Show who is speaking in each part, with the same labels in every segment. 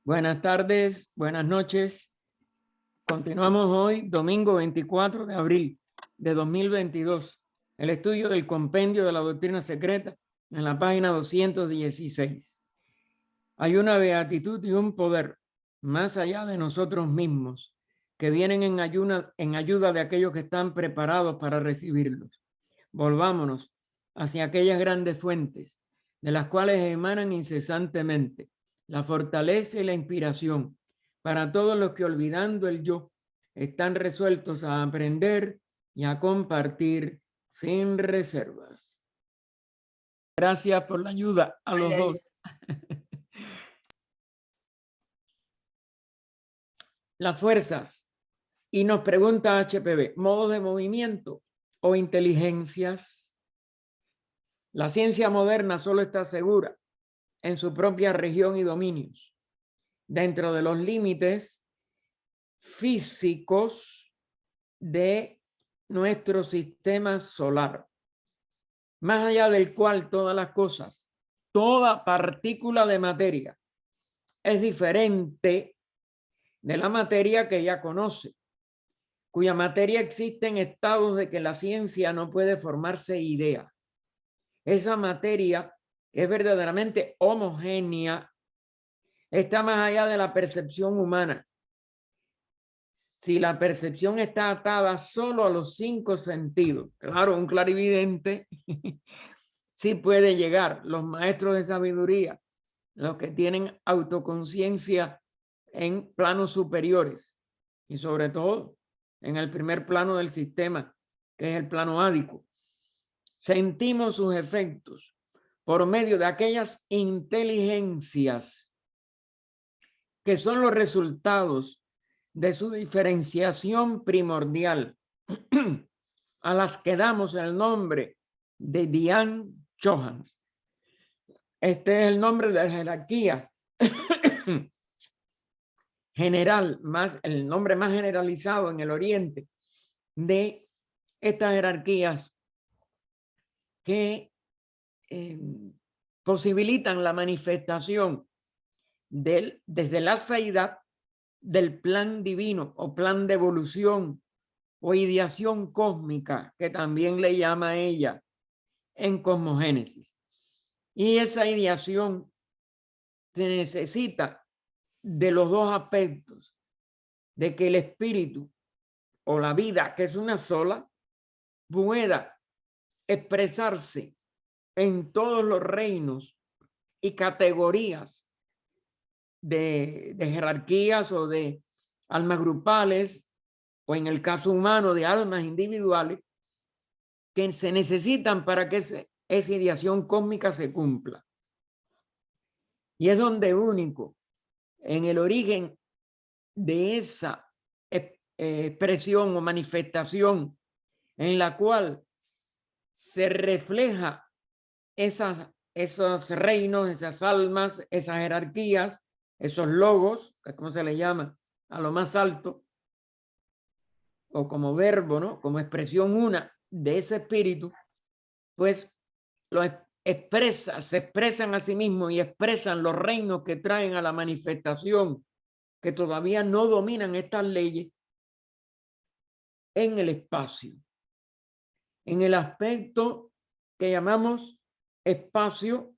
Speaker 1: Buenas tardes, buenas noches. Continuamos hoy, domingo 24 de abril de 2022, el estudio del compendio de la doctrina secreta en la página 216. Hay una beatitud y un poder más allá de nosotros mismos que vienen en ayuda de aquellos que están preparados para recibirlos. Volvámonos hacia aquellas grandes fuentes de las cuales emanan incesantemente la fortaleza y la inspiración para todos los que, olvidando el yo, están resueltos a aprender y a compartir sin reservas. Gracias por la ayuda a los dos. Las fuerzas. Y nos pregunta HPV, ¿modos de movimiento o inteligencias? La ciencia moderna solo está segura en su propia región y dominios, dentro de los límites físicos de nuestro sistema solar, más allá del cual todas las cosas, toda partícula de materia es diferente de la materia que ella conoce, cuya materia existe en estados de que la ciencia no puede formarse idea. Esa materia es verdaderamente homogénea, está más allá de la percepción humana. Si la percepción está atada solo a los 5 sentidos, claro, un clarividente sí puede llegar, los maestros de sabiduría, los que tienen autoconciencia en planos superiores y sobre todo en el primer plano del sistema, que es el plano ádico. Sentimos sus efectos por medio de aquellas inteligencias que son los resultados de su diferenciación primordial, a las que damos el nombre de Dian Johans. Este es el nombre de la jerarquía general, el nombre más generalizado en el Oriente de estas jerarquías que posibilitan la manifestación desde la seidad del plan divino o plan de evolución o ideación cósmica, que también le llama a ella en cosmogénesis. Y esa ideación se necesita de los dos aspectos, de que el espíritu o la vida, que es una sola, pueda expresarse en todos los reinos y categorías de jerarquías o de almas grupales, o en el caso humano de almas individuales, que se necesitan para que esa ideación cósmica se cumpla. Y es donde único, en el origen de esa expresión o manifestación en la cual se refleja esos reinos, esas almas, esas jerarquías, esos logos, ¿cómo se le llama? A lo más alto, o como verbo, ¿no? Como expresión una de ese espíritu, pues lo se expresan a sí mismos y expresan los reinos que traen a la manifestación, que todavía no dominan estas leyes en el espacio, en el aspecto que llamamos espacio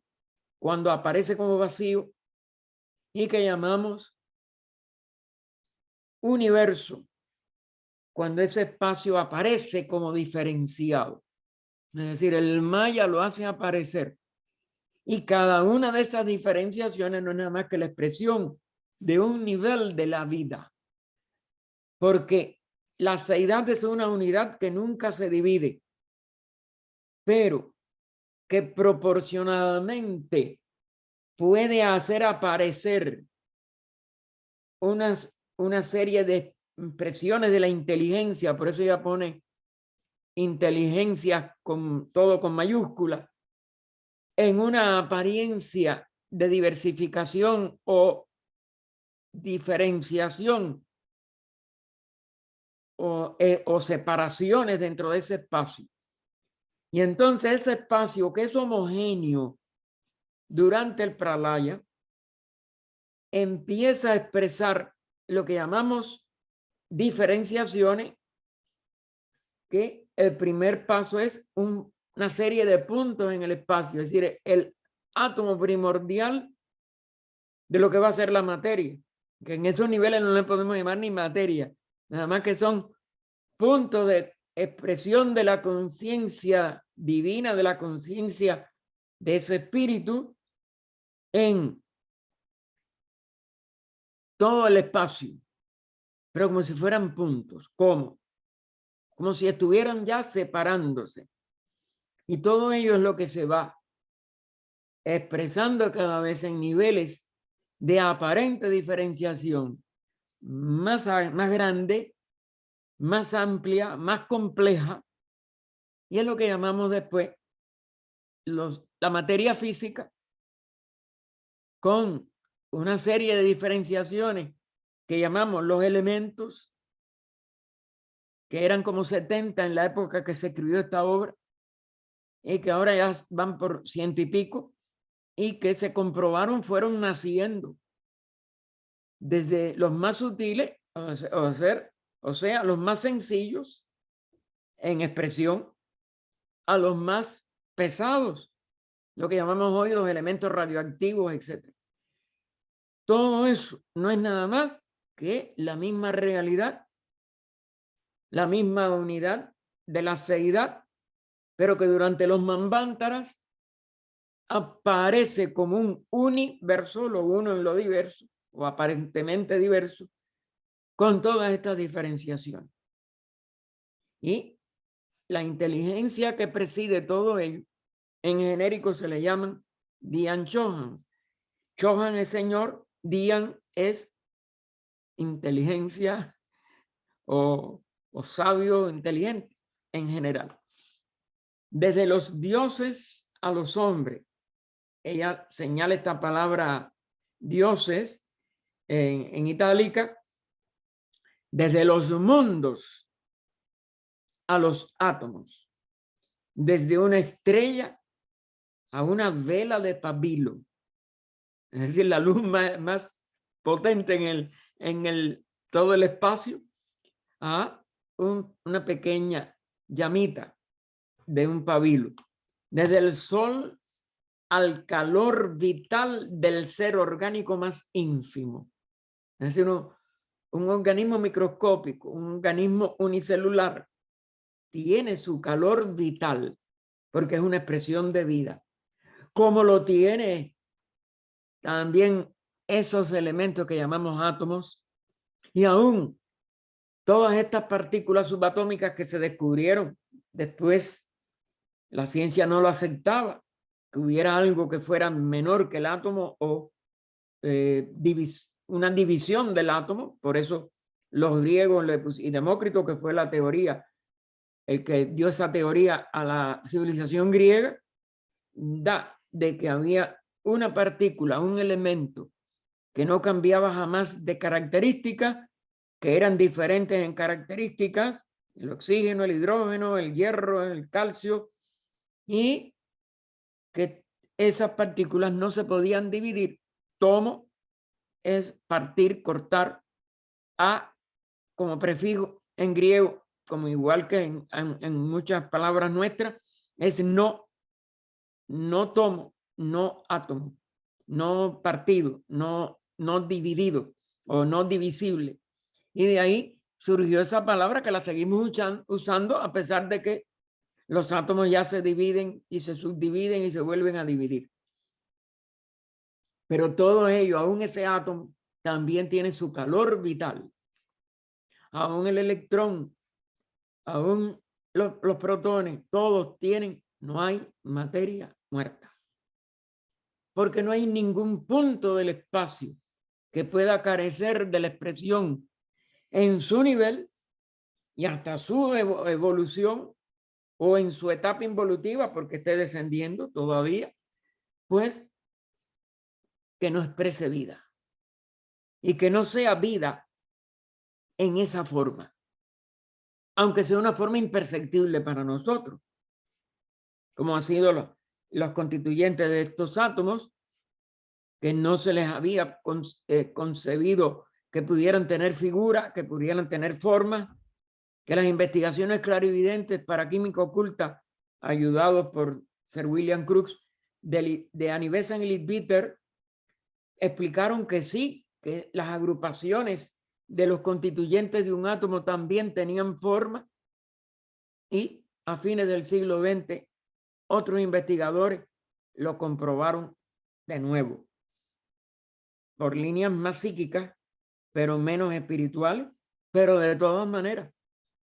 Speaker 1: cuando aparece como vacío y que llamamos universo cuando ese espacio aparece como diferenciado. Es decir, el maya lo hace aparecer y cada una de esas diferenciaciones no es nada más que la expresión de un nivel de la vida, porque la seidad es una unidad que nunca se divide, pero que proporcionadamente puede hacer aparecer una serie de expresiones de la inteligencia, por eso ella pone inteligencia con todo con mayúscula, en una apariencia de diversificación o diferenciación o separaciones dentro de ese espacio. Y entonces ese espacio que es homogéneo durante el pralaya empieza a expresar lo que llamamos diferenciaciones, que el primer paso es una serie de puntos en el espacio, es decir, el átomo primordial de lo que va a ser la materia, que en esos niveles no le podemos llamar ni materia, nada más que son puntos de expresión de la conciencia divina, de la conciencia de ese espíritu en todo el espacio, pero como si fueran puntos. ¿Cómo? Como si estuvieran ya separándose. Y todo ello es lo que se va expresando cada vez en niveles de aparente diferenciación más grande, más amplia, más compleja, y es lo que llamamos después la materia física, con una serie de diferenciaciones que llamamos los elementos, que eran como 70 en la época que se escribió esta obra, y que ahora ya van por 100 y pico, y que se comprobaron fueron naciendo desde los más sutiles, o sea, los más sencillos en expresión, a los más pesados, lo que llamamos hoy los elementos radioactivos, etc. Todo eso no es nada más que la misma realidad, la misma unidad de la seidad, pero que durante los manvántaras aparece como un universo, lo uno en lo diverso, o aparentemente diverso, con todas estas diferenciaciones. Y la inteligencia que preside todo ello, en genérico se le llaman Dian Chohan. Chohan es señor, Dian es inteligencia o sabio inteligente en general. Desde los dioses a los hombres, ella señala esta palabra dioses en itálica, desde los mundos a los átomos, desde una estrella a una vela de pabilo, es decir, la luz más potente en todo el espacio, a una pequeña llamita de un pabilo, desde el sol al calor vital del ser orgánico más ínfimo, es decir, un organismo microscópico, un organismo unicelular, tiene su calor vital porque es una expresión de vida, como lo tiene también esos elementos que llamamos átomos, y aún todas estas partículas subatómicas que se descubrieron después, la ciencia no lo aceptaba, que hubiera algo que fuera menor que el átomo o una división del átomo. Por eso los griegos y Demócrito, que fue la teoría, el que dio esa teoría a la civilización griega, da de que había una partícula, un elemento que no cambiaba jamás de características, que eran diferentes en características, el oxígeno, el hidrógeno, el hierro, el calcio, y que esas partículas no se podían dividir. Tomo es partir, cortar, a como prefijo en griego, como igual que en muchas palabras nuestras, es no tomo, no átomo, no partido, no dividido o no divisible. Y de ahí surgió esa palabra que la seguimos usando a pesar de que los átomos ya se dividen y se subdividen y se vuelven a dividir. Pero todo ello, aún ese átomo, también tiene su calor vital. Aún el electrón, aún los protones, todos tienen, no hay materia muerta. Porque no hay ningún punto del espacio que pueda carecer de la expresión en su nivel y hasta su evolución o en su etapa involutiva, porque esté descendiendo todavía, pues que no exprese vida y que no sea vida en esa forma, aunque sea una forma imperceptible para nosotros, como han sido los constituyentes de estos átomos, que no se les había concebido que pudieran tener figura, que pudieran tener forma, que las investigaciones clarividentes para química oculta, ayudados por Sir William Crookes, de Annie Besant y Leadbeater, explicaron que sí, que las agrupaciones de los constituyentes de un átomo también tenían forma, y a fines del siglo XX otros investigadores lo comprobaron de nuevo por líneas más psíquicas, pero menos espirituales, pero de todas maneras,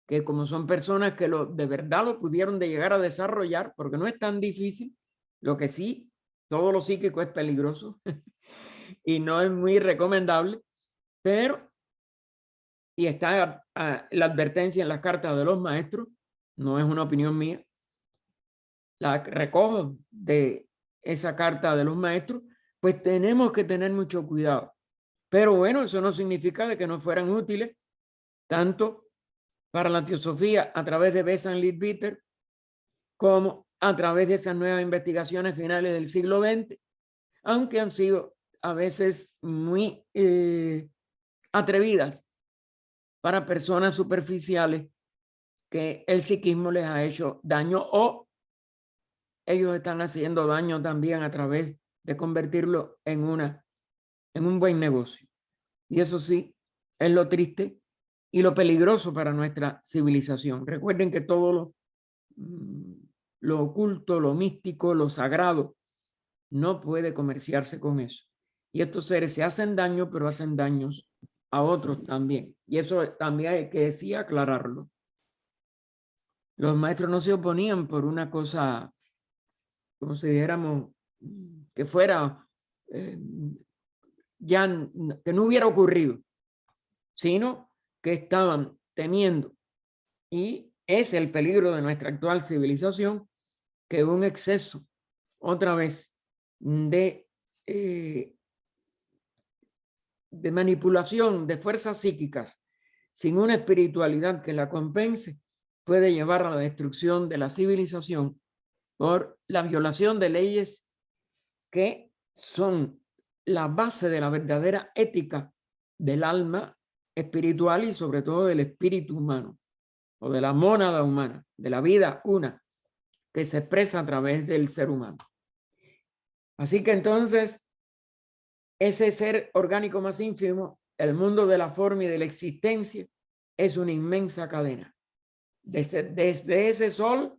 Speaker 1: que como son personas que de verdad lo pudieron de llegar a desarrollar, porque no es tan difícil, lo que sí, todo lo psíquico es peligroso y no es muy recomendable, pero, y está la advertencia en las cartas de los maestros, no es una opinión mía, la recojo de esa carta de los maestros, pues tenemos que tener mucho cuidado. Pero bueno, eso no significa de que no fueran útiles, tanto para la teosofía a través de Besant Leadbeater, como a través de esas nuevas investigaciones finales del siglo XX, aunque han sido a veces muy atrevidas para personas superficiales que el psiquismo les ha hecho daño, o ellos están haciendo daño también a través de convertirlo en un buen negocio. Y eso sí, es lo triste y lo peligroso para nuestra civilización. Recuerden que todo lo oculto, lo místico, lo sagrado, no puede comerciarse con eso. Y estos seres se hacen daño, pero hacen daños a otros también. Y eso también hay que decir, aclararlo. Los maestros no se oponían por una cosa, como si dijéramos, que fuera, ya que no hubiera ocurrido, sino que estaban temiendo, y es el peligro de nuestra actual civilización, que un exceso, otra vez, de manipulación de fuerzas psíquicas sin una espiritualidad que la compense, puede llevar a la destrucción de la civilización por la violación de leyes que son la base de la verdadera ética del alma espiritual y sobre todo del espíritu humano, o de la mónada humana, de la vida una que se expresa a través del ser humano. Así que entonces, ese ser orgánico más ínfimo, el mundo de la forma y de la existencia, es una inmensa cadena. Desde ese sol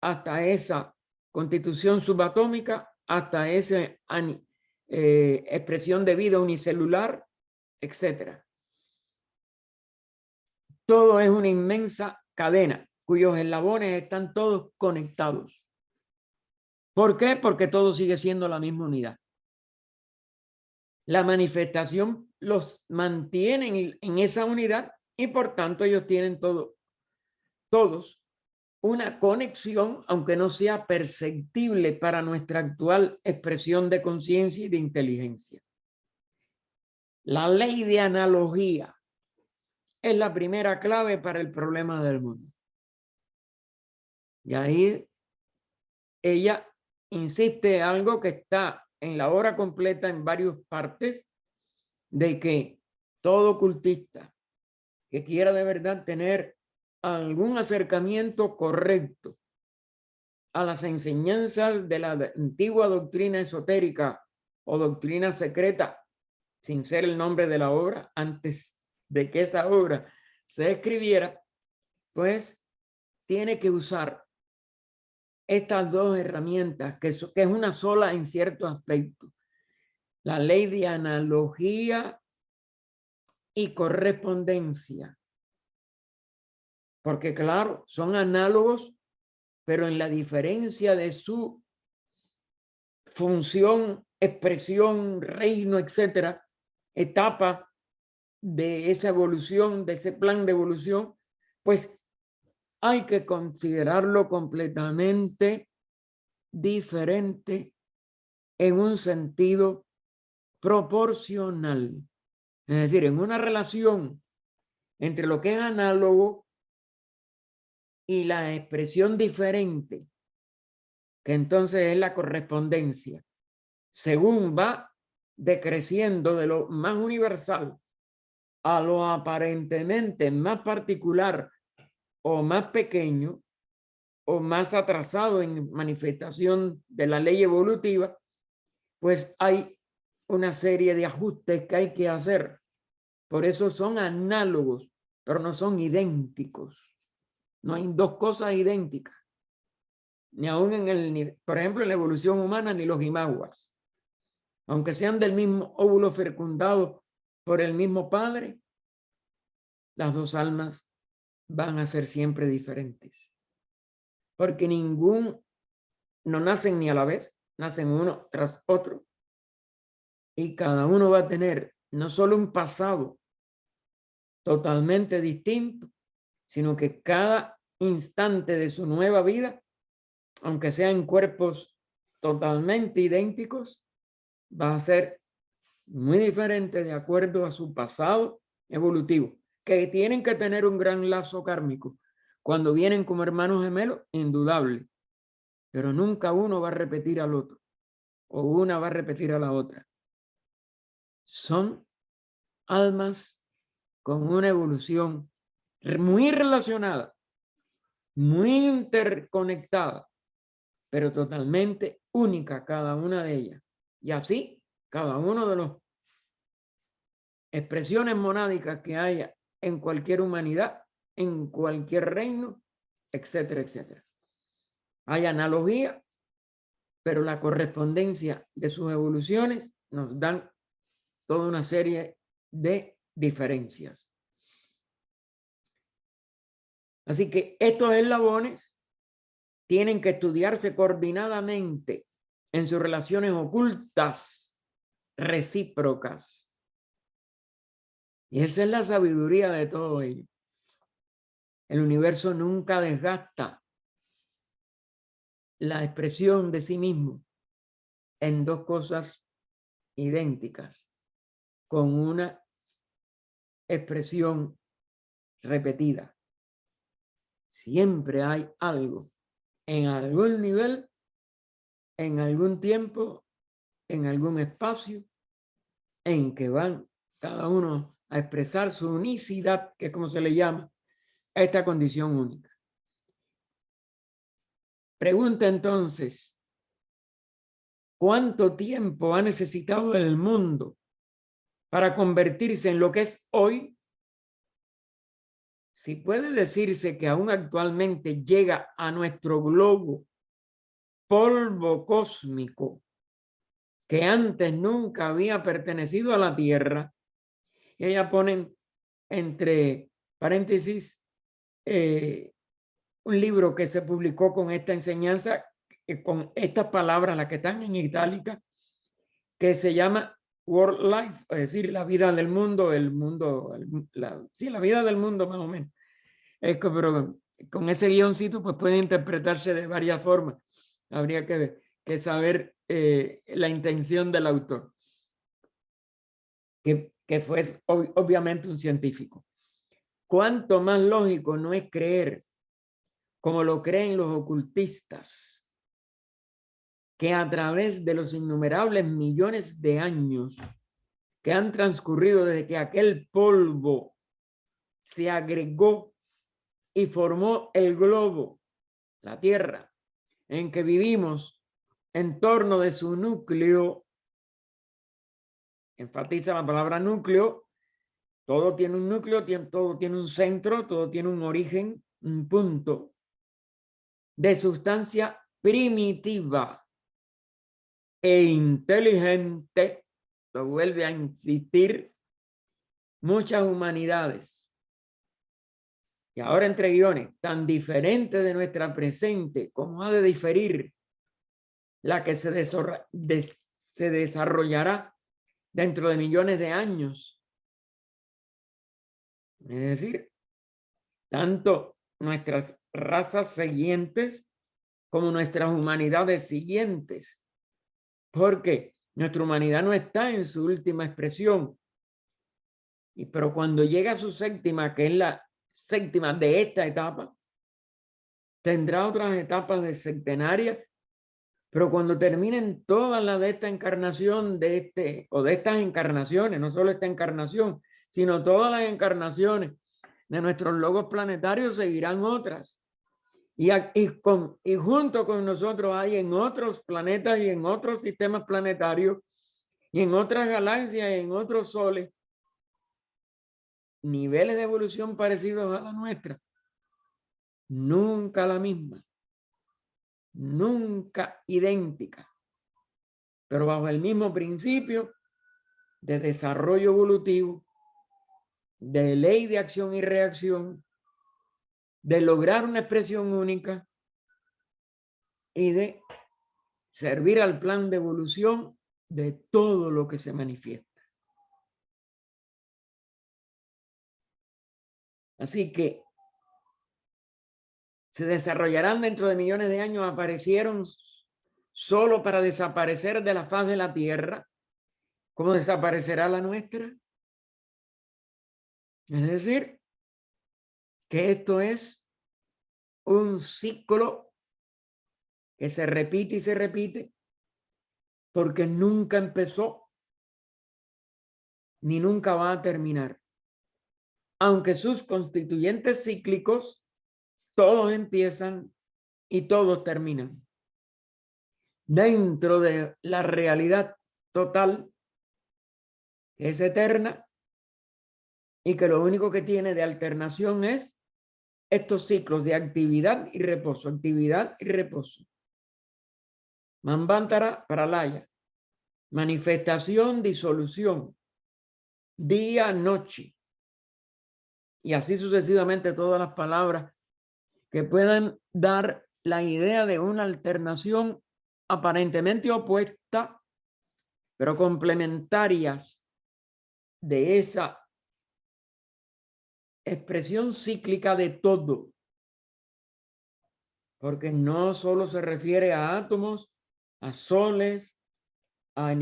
Speaker 1: hasta esa constitución subatómica, hasta esa expresión de vida unicelular, etc. Todo es una inmensa cadena cuyos eslabones están todos conectados. ¿Por qué? Porque todo sigue siendo la misma unidad. La manifestación los mantiene en esa unidad y por tanto ellos tienen todos una conexión, aunque no sea perceptible para nuestra actual expresión de conciencia y de inteligencia. La ley de analogía es la primera clave para el problema del mundo. Y ahí ella insiste algo que está en la obra completa en varias partes, de que todo ocultista que quiera de verdad tener algún acercamiento correcto a las enseñanzas de la antigua doctrina esotérica o doctrina secreta, sin ser el nombre de la obra, antes de que esa obra se escribiera, pues tiene que usar estas dos herramientas, que es una sola en cierto aspecto: la ley de analogía y correspondencia. Porque claro, son análogos, pero en la diferencia de su función, expresión, reino, etcétera, etapa de esa evolución, de ese plan de evolución, pues hay que considerarlo completamente diferente en un sentido proporcional. Es decir, en una relación entre lo que es análogo y la expresión diferente, que entonces es la correspondencia. según va decreciendo de lo más universal a lo aparentemente más particular o más pequeño o más atrasado en manifestación de la ley evolutiva, pues hay una serie de ajustes que hay que hacer. Por eso son análogos, pero no son idénticos. No hay dos cosas idénticas. Ni aún por ejemplo, en la evolución humana, ni los imaguas. Aunque sean del mismo óvulo fecundado por el mismo padre, las dos almas van a ser siempre diferentes. Porque no nacen ni a la vez, nacen uno tras otro. Y cada uno va a tener no solo un pasado totalmente distinto, sino que cada instante de su nueva vida, aunque sean cuerpos totalmente idénticos, va a ser muy diferente de acuerdo a su pasado evolutivo, que tienen que tener un gran lazo kármico. Cuando vienen como hermanos gemelos, indudable, pero nunca uno va a repetir al otro o una va a repetir a la otra. Son almas con una evolución muy relacionada, muy interconectada, pero totalmente única cada una de ellas. Y así, cada uno de los expresiones monádicas que haya en cualquier humanidad, en cualquier reino, etcétera, etcétera. Hay analogía, pero la correspondencia de sus evoluciones nos dan toda una serie de diferencias. Así que estos eslabones tienen que estudiarse coordinadamente en sus relaciones ocultas, recíprocas. Y esa es la sabiduría de todo ello. El universo nunca desgasta la expresión de sí mismo en dos cosas idénticas, con una expresión repetida. Siempre hay algo en algún nivel, en algún tiempo, en algún espacio, en que van cada uno a expresar su unicidad, que es como se le llama a esta condición única. Pregunta entonces, ¿cuánto tiempo ha necesitado el mundo para convertirse en lo que es hoy? Si puede decirse que aún actualmente llega a nuestro globo polvo cósmico que antes nunca había pertenecido a la Tierra, y ella ponen entre paréntesis un libro que se publicó con esta enseñanza, con estas palabras, las que están en itálica, que se llama World Life, es decir, la vida del mundo, la vida del mundo más o menos. Pero con ese guioncito pues puede interpretarse de varias formas. Habría que saber la intención del autor, que fue obviamente un científico. Cuánto más lógico no es creer, como lo creen los ocultistas, que a través de los innumerables millones de años que han transcurrido desde que aquel polvo se agregó y formó el globo, la Tierra, en que vivimos en torno de su núcleo, enfatiza la palabra núcleo, todo tiene un núcleo, todo tiene un centro, todo tiene un origen, un punto de sustancia primitiva e inteligente, lo vuelve a insistir, muchas humanidades. Y ahora entre guiones, tan diferente de nuestra presente como ha de diferir la que se desarrollará dentro de millones de años. Es decir, tanto nuestras razas siguientes como nuestras humanidades siguientes. Porque nuestra humanidad no está en su última expresión. Pero cuando llega a su séptima, que es la séptima de esta etapa, tendrá otras etapas de centenaria, Pero cuando terminen todas las de esta encarnación, o de estas encarnaciones, no solo esta encarnación, sino todas las encarnaciones de nuestros logos planetarios, seguirán otras. Y junto con nosotros hay en otros planetas y en otros sistemas planetarios y en otras galaxias y en otros soles niveles de evolución parecidos a la nuestra. Nunca la misma, nunca idéntica, pero bajo el mismo principio de desarrollo evolutivo, de ley de acción y reacción, de lograr una expresión única y de servir al plan de evolución de todo lo que se manifiesta. Así que se desarrollarán dentro de millones de años, aparecieron solo para desaparecer de la faz de la Tierra. ¿Cómo desaparecerá la nuestra? Es decir, que esto es un ciclo que se repite y se repite porque nunca empezó ni nunca va a terminar. Aunque sus constituyentes cíclicos todos empiezan y todos terminan. Dentro de la realidad total, que es eterna y que lo único que tiene de alternación es estos ciclos de actividad y reposo, actividad y reposo. Manvantara, Pralaya, manifestación, disolución, día, noche, y así sucesivamente todas las palabras que puedan dar la idea de una alternación aparentemente opuesta, pero complementarias de esa expresión cíclica de todo, porque no solo se refiere a átomos, a soles, a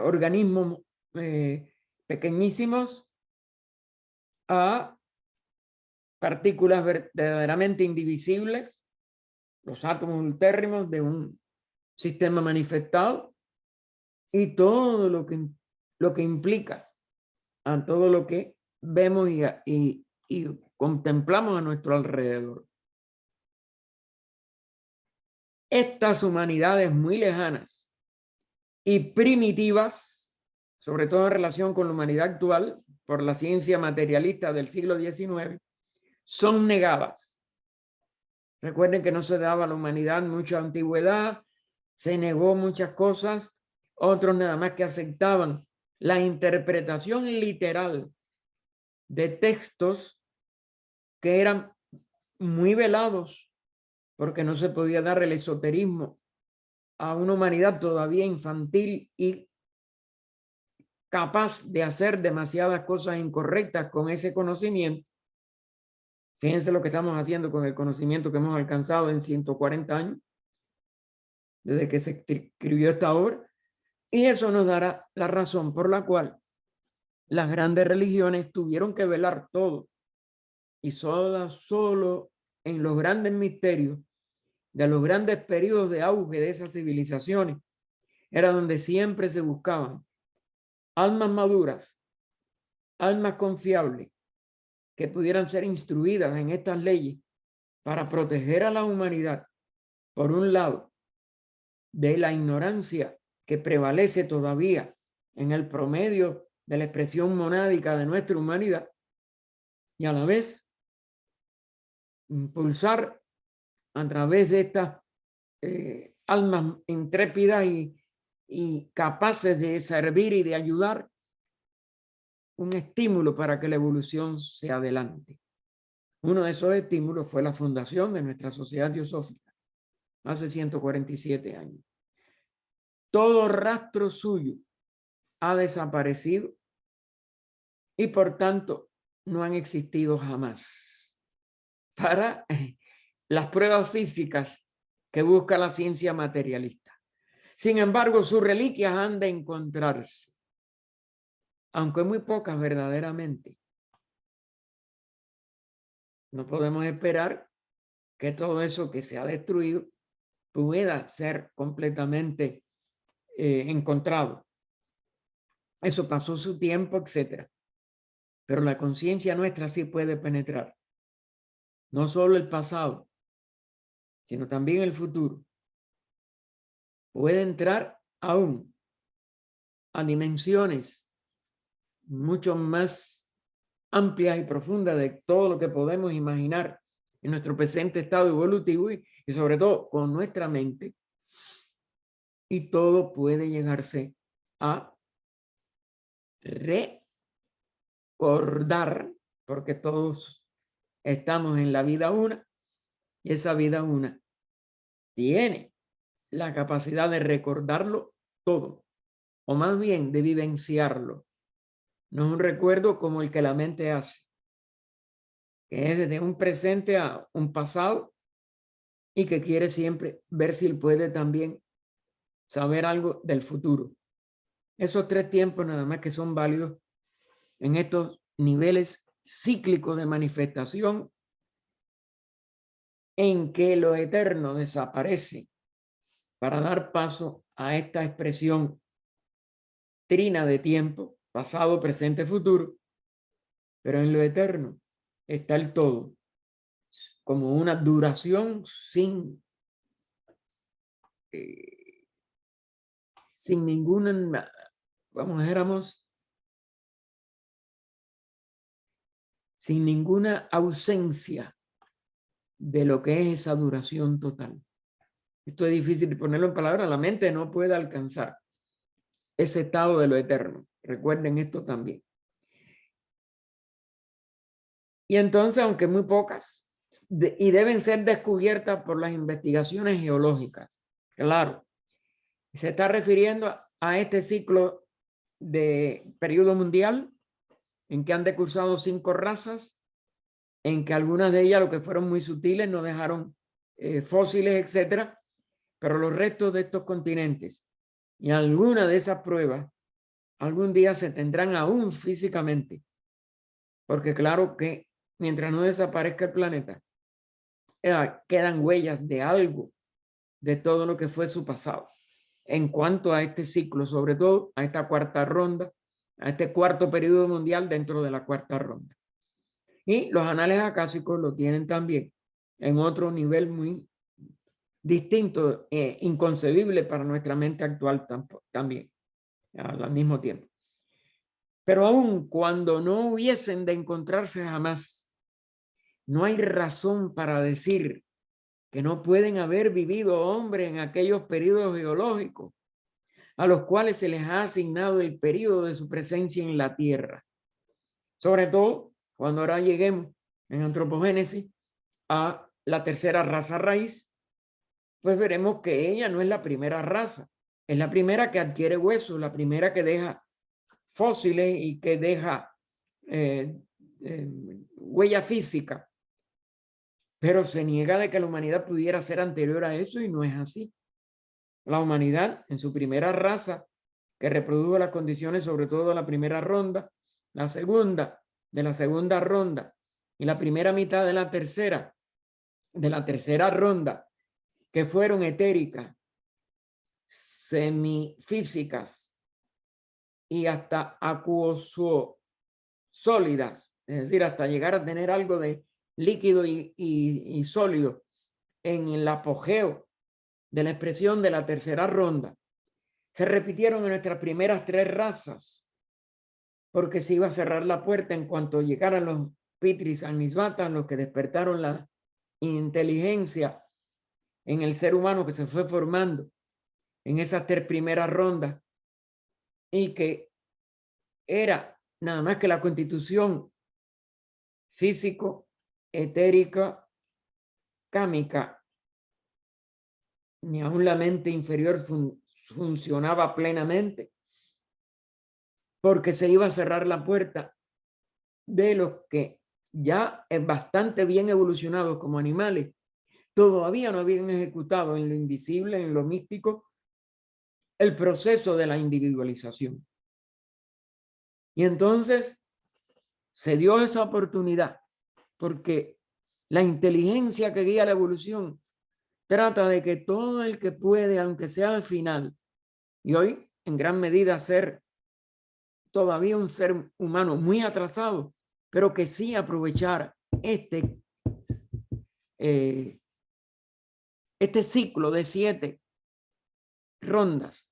Speaker 1: organismos pequeñísimos, a partículas verdaderamente indivisibles, los átomos ultérrimos de un sistema manifestado, y todo lo que implica a todo lo que vemos y contemplamos a nuestro alrededor. Estas humanidades muy lejanas y primitivas, sobre todo en relación con la humanidad actual, por la ciencia materialista del siglo XIX, son negadas. Recuerden que no se daba a la humanidad mucha antigüedad, se negó muchas cosas, otros nada más que aceptaban la interpretación literal de textos que eran muy velados, porque no se podía dar el esoterismo a una humanidad todavía infantil y capaz de hacer demasiadas cosas incorrectas con ese conocimiento. Fíjense lo que estamos haciendo con el conocimiento que hemos alcanzado en 140 años, desde que se escribió esta obra, y eso nos dará la razón por la cual las grandes religiones tuvieron que velar todo, y solo en los grandes misterios de los grandes periodos de auge de esas civilizaciones era donde siempre se buscaban almas maduras, almas confiables, que pudieran ser instruidas en estas leyes para proteger a la humanidad, por un lado, de la ignorancia que prevalece todavía en el promedio de la expresión monádica de nuestra humanidad, y a la vez impulsar a través de estas almas intrépidas y capaces de servir y de ayudar, un estímulo para que la evolución se adelante. Uno de esos estímulos fue la fundación de nuestra Sociedad Teosófica hace 147 años. Todo rastro suyo ha desaparecido y por tanto no han existido jamás para las pruebas físicas que busca la ciencia materialista. Sin embargo, sus reliquias han de encontrarse, aunque muy pocas verdaderamente. No podemos esperar que todo eso que se ha destruido pueda ser completamente encontrado. Eso pasó su tiempo, etcétera. Pero la conciencia nuestra sí puede penetrar. No solo el pasado, sino también el futuro. Puede entrar aún a dimensiones mucho más amplias y profundas de todo lo que podemos imaginar en nuestro presente estado evolutivo y sobre todo con nuestra mente. Y todo puede llegarse a recordar, porque todos estamos en la vida una, y esa vida una tiene la capacidad de recordarlo todo, o más bien de vivenciarlo. No es un recuerdo como el que la mente hace, que es desde un presente a un pasado y que quiere siempre ver si puede también saber algo del futuro. Esos tres tiempos nada más que son válidos en estos niveles cíclicos de manifestación en que lo eterno desaparece para dar paso a esta expresión trina de tiempo, pasado, presente, futuro, pero en lo eterno está el todo, como una duración sin ninguna, vamos, dijéramos, sin ninguna ausencia de lo que es esa duración total. Esto es difícil de ponerlo en palabras, la mente no puede alcanzar ese estado de lo eterno. Recuerden esto también. Y entonces, aunque muy pocas, y deben ser descubiertas por las investigaciones geológicas, claro, se está refiriendo a este ciclo de periodo mundial en que han decursado 5 razas, en que algunas de ellas, lo que fueron muy sutiles, no dejaron fósiles, etcétera, pero los restos de estos continentes y alguna de esas pruebas algún día se tendrán aún físicamente, porque claro que mientras no desaparezca el planeta, quedan huellas de algo, de todo lo que fue su pasado. En cuanto a este ciclo, sobre todo a esta cuarta ronda, a este cuarto periodo mundial dentro de la cuarta ronda. Y los anales acásicos lo tienen también en otro nivel muy distinto, inconcebible para nuestra mente actual también, al mismo tiempo. Pero aun cuando no hubiesen de encontrarse jamás, no hay razón para decir que no pueden haber vivido hombres en aquellos periodos geológicos a los cuales se les ha asignado el periodo de su presencia en la Tierra. Sobre todo cuando ahora lleguemos en antropogénesis a la tercera raza raíz, pues veremos que ella no es la primera raza, es la primera que adquiere huesos, la primera que deja fósiles y que deja huella física, pero se niega de que la humanidad pudiera ser anterior a eso y no es así. La humanidad en su primera raza que reprodujo las condiciones sobre todo de la primera ronda, la segunda de la segunda ronda y la primera mitad de la tercera ronda, que fueron etéricas, semifísicas y hasta acuoso-sólidas, es decir, hasta llegar a tener algo de líquido y sólido en el apogeo de la expresión de la tercera ronda. Se repitieron en nuestras primeras 3 razas, porque se iba a cerrar la puerta en cuanto llegaran los Pitris Anisvatas, los que despertaron la inteligencia en el ser humano que se fue formando en esas 3 primeras rondas y que era nada más que la constitución físico, etérica, cámica, ni aún la mente inferior funcionaba plenamente, porque se iba a cerrar la puerta de los que ya es bastante bien evolucionados como animales, todavía no habían ejecutado en lo invisible, en lo místico, el proceso de la individualización. Y entonces se dio esa oportunidad, porque la inteligencia que guía la evolución trata de que todo el que puede, aunque sea al final, y hoy en gran medida ser todavía un ser humano muy atrasado, pero que sí aprovechar eh, este ciclo de 7 rondas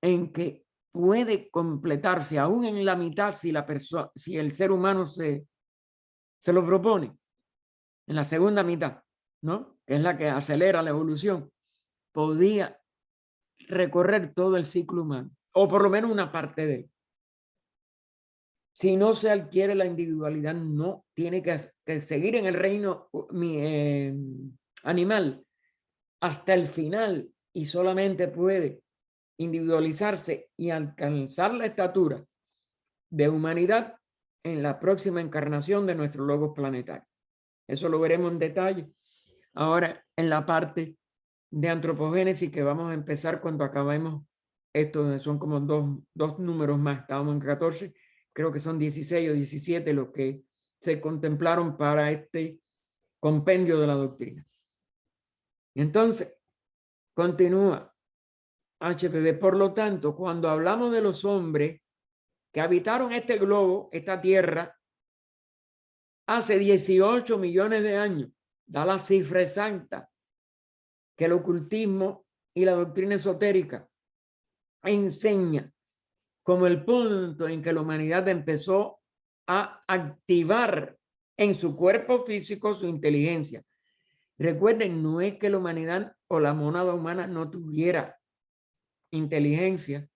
Speaker 1: en que puede completarse aún en la mitad si el ser humano se lo propone, en la segunda mitad, ¿no? Que es la que acelera la evolución, podía recorrer todo el ciclo humano, o por lo menos una parte de él. Si no se adquiere la individualidad, no tiene que seguir en el reino animal hasta el final y solamente puede individualizarse y alcanzar la estatura de humanidad en la próxima encarnación de nuestro logos planetario. Eso lo veremos en detalle ahora en la parte de antropogénesis que vamos a empezar cuando acabemos esto. Son como dos números más, estábamos en 14, creo que son 16 o 17 los que se contemplaron para este compendio de la doctrina. Entonces, continúa HPV. Por lo tanto, cuando hablamos de los hombres que habitaron este globo, esta tierra, hace 18 millones de años, da la cifra exacta que el ocultismo y la doctrina esotérica enseña como el punto en que la humanidad empezó a activar en su cuerpo físico su inteligencia. Recuerden, no es que la humanidad o la mónada humana no tuviera inteligencia,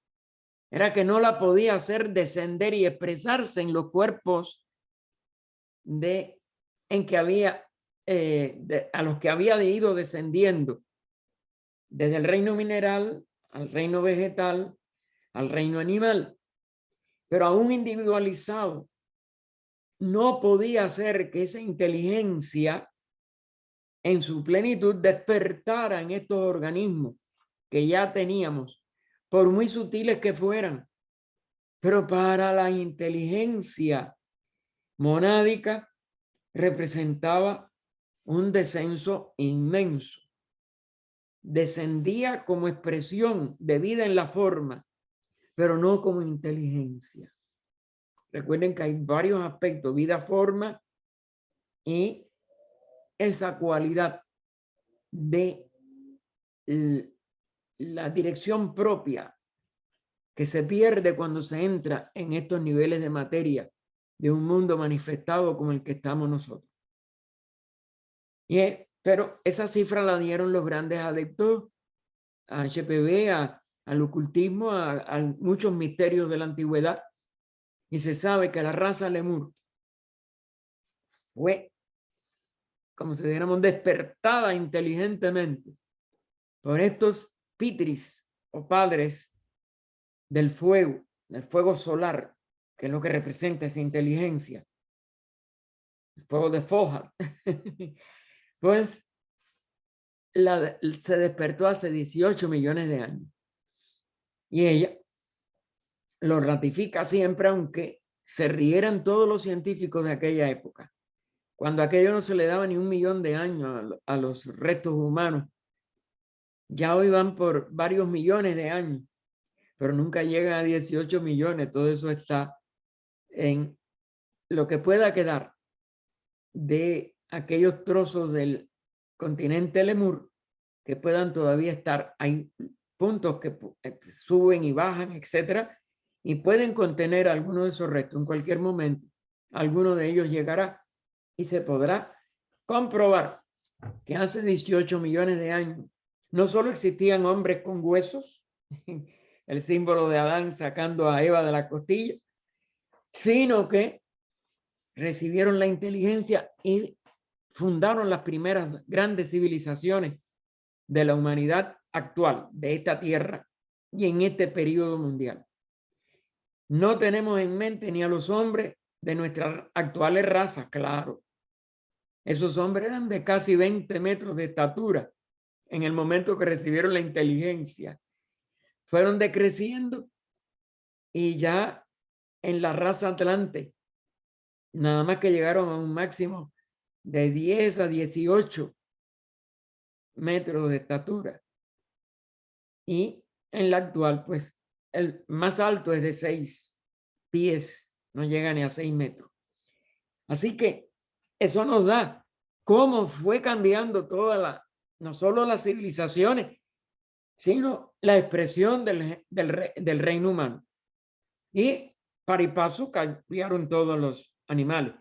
Speaker 1: era que no la podía hacer descender y expresarse en los cuerpos en que había, a los que había ido descendiendo, desde el reino mineral al reino vegetal, al reino animal, pero aún individualizado, no podía hacer que esa inteligencia en su plenitud despertara en estos organismos que ya teníamos, por muy sutiles que fueran. Pero para la inteligencia monádica representaba un descenso inmenso. Descendía como expresión de vida en la forma, pero no como inteligencia. Recuerden que hay varios aspectos: vida, forma y esa cualidad de la dirección propia que se pierde cuando se entra en estos niveles de materia de un mundo manifestado como el que estamos nosotros. Pero esa cifra la dieron los grandes adeptos a HPV, al ocultismo, a muchos misterios de la antigüedad, y se sabe que la raza lemur fue, como si dijéramos, despertada inteligentemente por estos pitris o padres del fuego solar, que es lo que representa esa inteligencia, el fuego de Foja. Pues se despertó hace 18 millones de años. Y ella lo ratifica siempre, aunque se rieran todos los científicos de aquella época, cuando aquello no se le daba ni 1 millón de años a los restos humanos. Ya hoy van por varios millones de años, pero nunca llegan a 18 millones. Todo eso está en lo que pueda quedar de aquellos trozos del continente Lemur que puedan todavía estar. Hay puntos que suben y bajan, etcétera, y pueden contener algunos de esos restos. En cualquier momento, alguno de ellos llegará y se podrá comprobar que hace 18 millones de años no solo existían hombres con huesos, el símbolo de Adán sacando a Eva de la costilla, sino que recibieron la inteligencia y fundaron las primeras grandes civilizaciones de la humanidad actual, de esta tierra y en este periodo mundial. No tenemos en mente ni a los hombres de nuestras actuales razas, claro. Esos hombres eran de casi 20 metros de estatura en el momento que recibieron la inteligencia. Fueron decreciendo y ya en la raza Atlante, nada más que llegaron a un máximo de 10 a 18 metros de estatura. Y en la actual, pues, el más alto es de 6 pies, no llega ni a 6 metros. Así que eso nos da cómo fue cambiando no solo las civilizaciones, sino la expresión del reino humano. Y para y paso cambiaron todos los animales.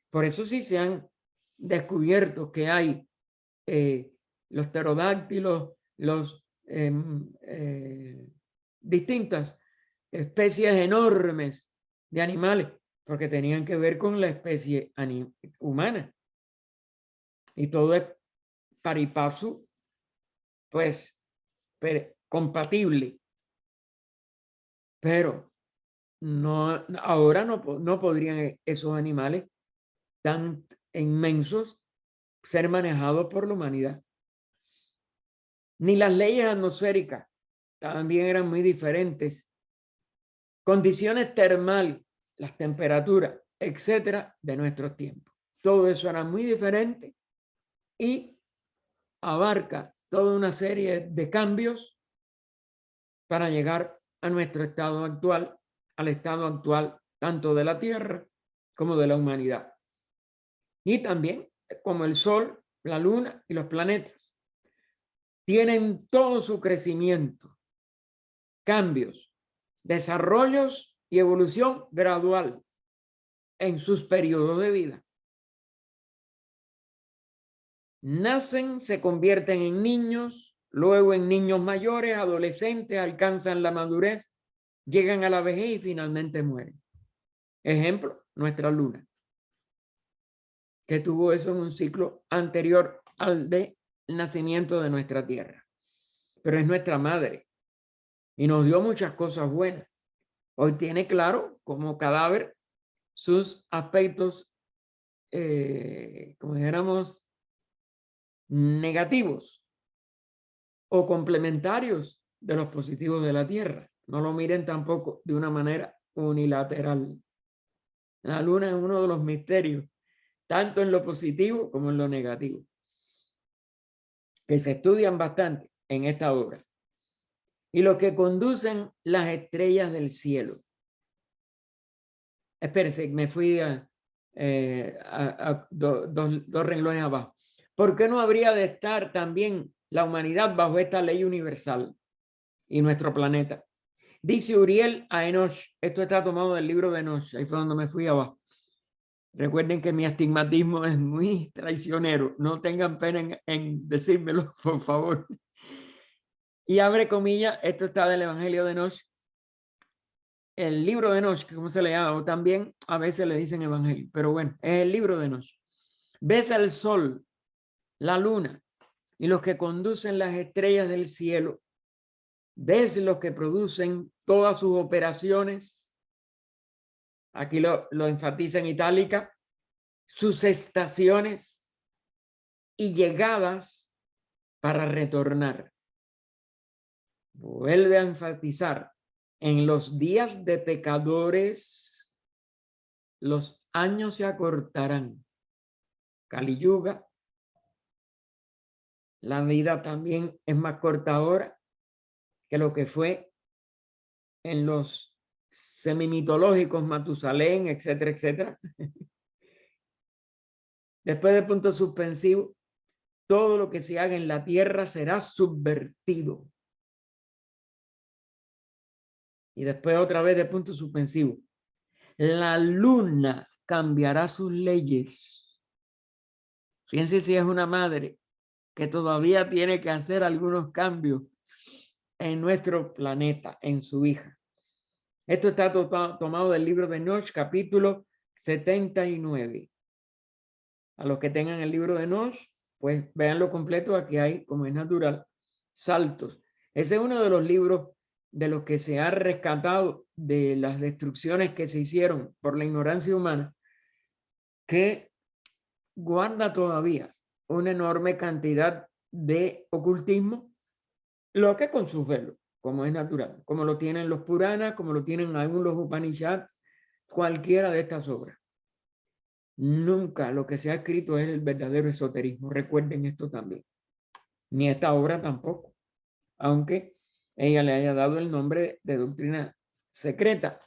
Speaker 1: Por eso sí se han descubierto que hay los pterodáctilos, distintas especies enormes de animales, porque tenían que ver con la especie humana. Y todo es para y paso, pues, compatible. Pero no, ahora no podrían esos animales tan inmensos ser manejados por la humanidad. Ni las leyes atmosféricas también eran muy diferentes. Condiciones termales, las temperaturas, etcétera, de nuestros tiempos. Todo eso era muy diferente y abarca toda una serie de cambios para llegar a nuestro estado actual, al estado actual tanto de la Tierra como de la humanidad. Y también como el Sol, la Luna y los planetas tienen todo su crecimiento, cambios, desarrollos y evolución gradual en sus periodos de vida. Nacen, se convierten en niños, luego en niños mayores, adolescentes, alcanzan la madurez, llegan a la vejez y finalmente mueren. Ejemplo, nuestra luna, que tuvo eso en un ciclo anterior al de nacimiento de nuestra tierra. Pero es nuestra madre y nos dio muchas cosas buenas. Hoy tiene claro como cadáver sus aspectos, como dijéramos, negativos o complementarios de los positivos de la Tierra. No lo miren tampoco de una manera unilateral. La luna es uno de los misterios, tanto en lo positivo como en lo negativo, que se estudian bastante en esta obra. Y lo que conducen las estrellas del cielo. Espérense, me fui a dos renglones abajo. ¿Por qué no habría de estar también la humanidad bajo esta ley universal y nuestro planeta? Dice Uriel a Enoch, esto está tomado del libro de Enoch, ahí fue donde me fui abajo. Recuerden que mi astigmatismo es muy traicionero, no tengan pena en decírmelo, por favor. Y abre comillas, esto está del Evangelio de Enoch, el libro de Enoch, como se le llama, o también a veces le dicen Evangelio, pero bueno, es el libro de Enoch. Ves el sol, la luna y los que conducen las estrellas del cielo, ves los que producen todas sus operaciones, aquí lo enfatiza en itálica, sus estaciones y llegadas para retornar. Vuelve a enfatizar, en los días de pecadores, los años se acortarán. Kali Yuga, la vida también es más corta ahora que lo que fue en los semimitológicos Matusalén, etcétera, etcétera. Después de punto suspensivo, todo lo que se haga en la tierra será subvertido. Y después otra vez de punto suspensivo. La luna cambiará sus leyes. Fíjense si es una madre que todavía tiene que hacer algunos cambios en nuestro planeta, en su hija. Esto está tomado del libro de Enoch, capítulo 79. A los que tengan el libro de Enoch, pues véanlo completo. Aquí hay, como es natural, saltos. Ese es uno de los libros de los que se ha rescatado de las destrucciones que se hicieron por la ignorancia humana, que guarda todavía una enorme cantidad de ocultismo, lo que con sus velos, como es natural, como lo tienen los Puranas, como lo tienen algunos los Upanishads, cualquiera de estas obras. Nunca lo que se ha escrito es el verdadero esoterismo. Recuerden esto también. ni esta obra tampoco, aunque ella le haya dado el nombre de doctrina secreta.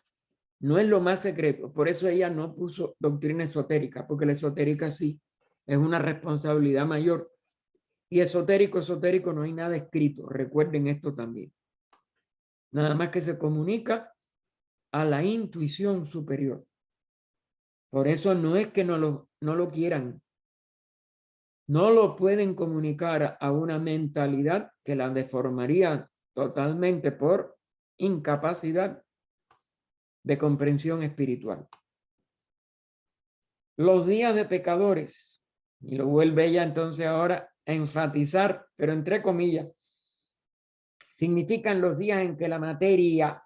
Speaker 1: No es lo más secreto, por eso ella no puso doctrina esotérica, porque la esotérica sí es una responsabilidad mayor. Y esotérico, esotérico, no hay nada escrito, recuerden esto también. Nada más que se comunica a la intuición superior. Por eso no es que no lo quieran, no lo pueden comunicar a una mentalidad que la deformaría totalmente por incapacidad de comprensión espiritual. Los días de pecadores, y lo vuelve ella entonces ahora a enfatizar, pero entre comillas, significan los días en que la materia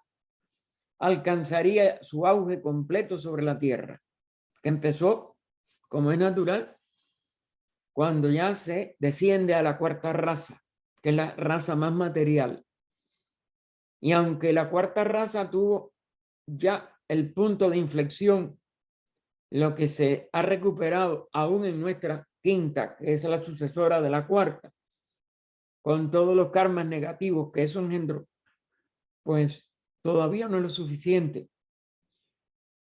Speaker 1: alcanzaría su auge completo sobre la tierra, que empezó, como es natural, cuando ya se desciende a la cuarta raza, que es la raza más material. Y aunque la cuarta raza tuvo ya el punto de inflexión, lo que se ha recuperado aún en nuestra quinta, que es la sucesora de la cuarta, con todos los karmas negativos que eso engendró, pues todavía no es lo suficiente.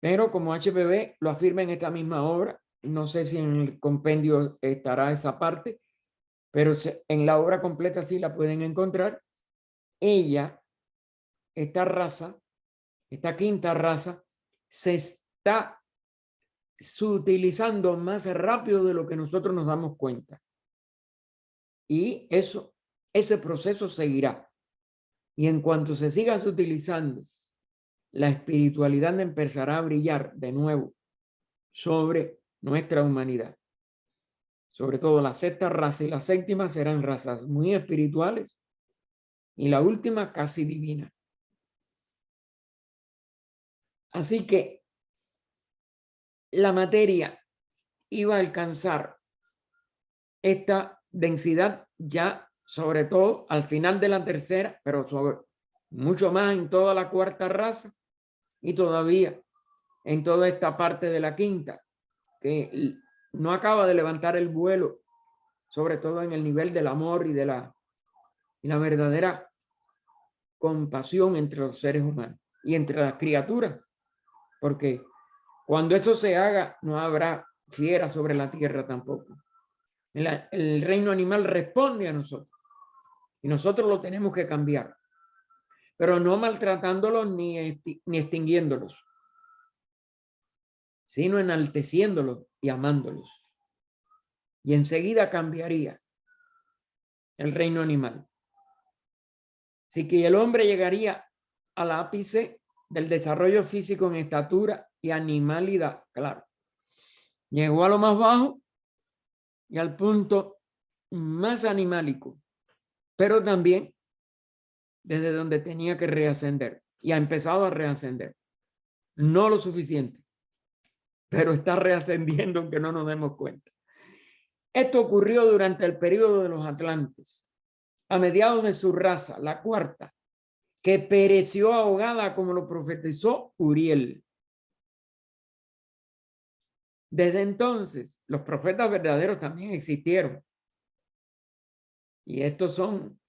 Speaker 1: Pero como HPB lo afirma en esta misma obra, no sé si en el compendio estará esa parte, pero en la obra completa sí la pueden encontrar. Ella, esta raza, esta quinta raza, se está utilizando más rápido de lo que nosotros nos damos cuenta. Y ese proceso seguirá. Y en cuanto se siga utilizando, la espiritualidad empezará a brillar de nuevo sobre nuestra humanidad. Sobre todo la sexta raza y la séptima serán razas muy espirituales y la última casi divina. Así que la materia iba a alcanzar esta densidad ya sobre todo al final de la tercera, pero sobre mucho más en toda la cuarta raza y todavía en toda esta parte de la quinta, que no acaba de levantar el vuelo, sobre todo en el nivel del amor y de la verdadera compasión entre los seres humanos y entre las criaturas, porque cuando eso se haga no habrá fiera sobre la tierra tampoco. El reino animal responde a nosotros y nosotros lo tenemos que cambiar, pero no maltratándolos ni extinguiéndolos, sino enalteciéndolos y amándolos. Y enseguida cambiaría el reino animal. Así que el hombre llegaría al ápice del desarrollo físico en estatura y animalidad, claro. Llegó a lo más bajo y al punto más animálico, pero también desde donde tenía que reascender y ha empezado a reascender. No lo suficiente, pero está reascendiendo aunque no nos demos cuenta. Esto ocurrió durante el periodo de los Atlantes, a mediados de su raza, la cuarta, que pereció ahogada como lo profetizó Uriel. Desde entonces, los profetas verdaderos también existieron. Y estos son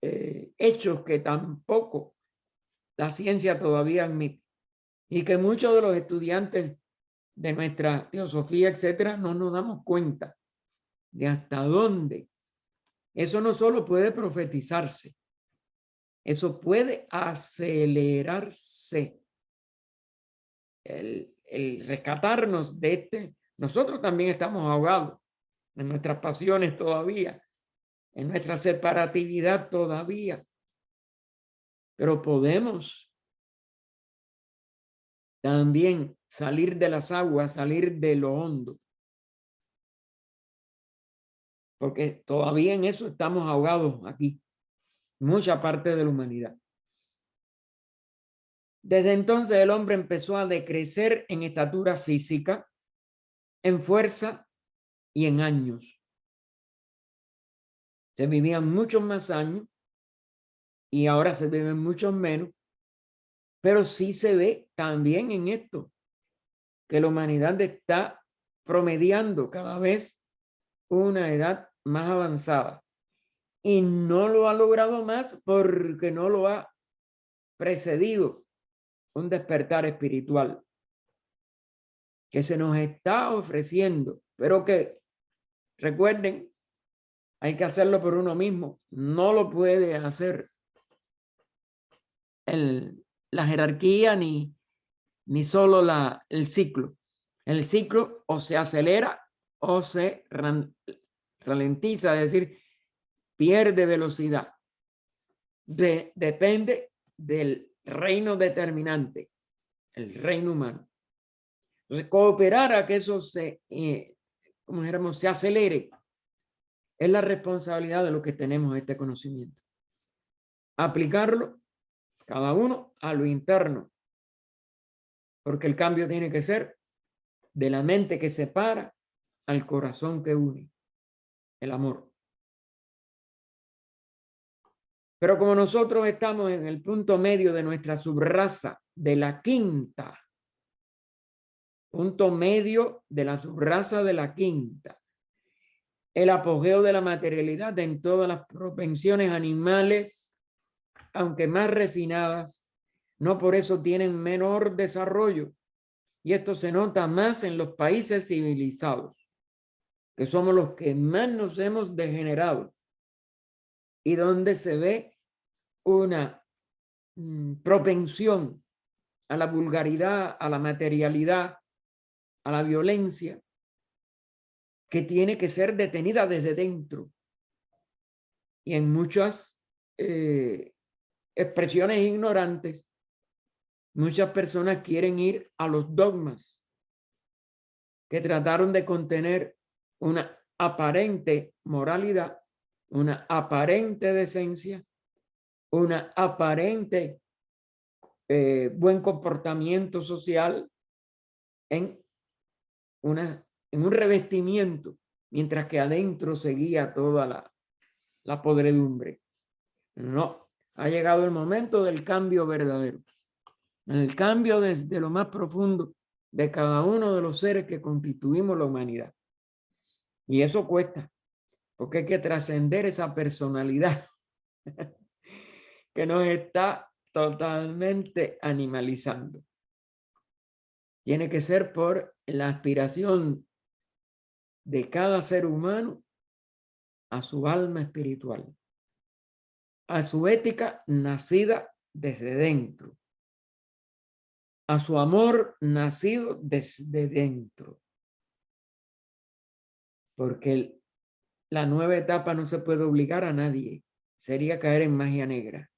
Speaker 1: hechos que tampoco la ciencia todavía admite. Y que muchos de los estudiantes de nuestra teosofía, etcétera, no nos damos cuenta de hasta dónde. Eso no solo puede profetizarse, eso puede acelerarse. El rescatarnos de este. Nosotros también estamos ahogados en nuestras pasiones todavía, en nuestra separatividad todavía, pero podemos también salir de las aguas, salir de lo hondo, porque todavía en eso estamos ahogados aquí, mucha parte de la humanidad. Desde entonces el hombre empezó a decrecer en estatura física, en fuerza y en años. Se vivían muchos más años y ahora se viven muchos menos, pero sí se ve también en esto, que la humanidad está promediando cada vez una edad más avanzada. y no lo ha logrado más porque no lo ha precedido un despertar espiritual que se nos está ofreciendo, pero que recuerden, hay que hacerlo por uno mismo, no lo puede hacer la jerarquía ni solo el ciclo. El ciclo o se acelera o se ralentiza, es decir, pierde velocidad. Depende del reino determinante, el reino humano. Entonces, cooperar a que eso como dijéramos, se acelere, es la responsabilidad de los que tenemos este conocimiento. Aplicarlo cada uno a lo interno, porque el cambio tiene que ser de la mente que separa al corazón que une, el amor. Pero como nosotros estamos en el punto medio de nuestra subraza, de la quinta, punto medio de la subraza de la quinta, el apogeo de la materialidad en todas las propensiones animales, aunque más refinadas, no por eso tienen menor desarrollo. Y esto se nota más en los países civilizados, que somos los que más nos hemos degenerado y donde se ve una propensión a la vulgaridad, a la materialidad, a la violencia, que tiene que ser detenida desde dentro. Y en muchas expresiones ignorantes, muchas personas quieren ir a los dogmas que trataron de contener una aparente moralidad, una aparente decencia, una aparente buen comportamiento social en un revestimiento, mientras que adentro seguía toda la podredumbre. No, ha llegado el momento del cambio verdadero, el cambio desde lo más profundo de cada uno de los seres que constituimos la humanidad. Y eso cuesta, porque hay que trascender esa personalidad que nos está totalmente animalizando. Tiene que ser por la aspiración de cada ser humano a su alma espiritual, a su ética nacida desde dentro, a su amor nacido desde dentro. Porque la nueva etapa no se puede obligar a nadie, sería caer en magia negra.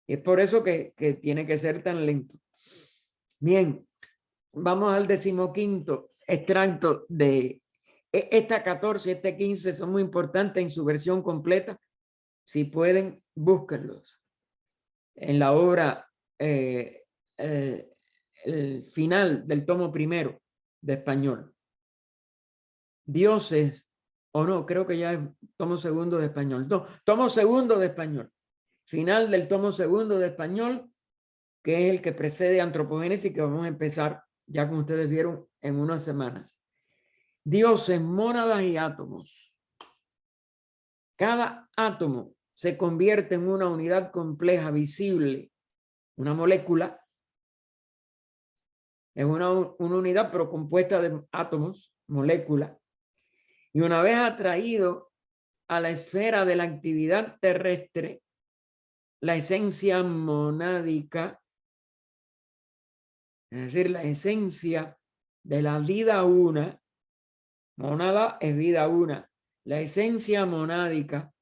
Speaker 1: Y es por eso que tiene que ser tan lento. Bien, vamos al 15º extracto de esta 14, este 15 son muy importantes en su versión completa. Si pueden, búsquenlos. En la obra, el final del tomo primero de español. Dioses, o no, creo que ya es tomo segundo de español. No, tomo segundo de español. Final del tomo segundo de español, que es el que precede Antropogénesis, que vamos a empezar, ya como ustedes vieron, en unas semanas. Dioses, mónadas y átomos. Cada átomo se convierte en una unidad compleja, visible, una molécula. Es una unidad, pero compuesta de átomos, molécula. Y una vez atraído a la esfera de la actividad terrestre, la esencia monádica, es decir, la esencia de la vida una, mónada es vida una, la esencia monádica,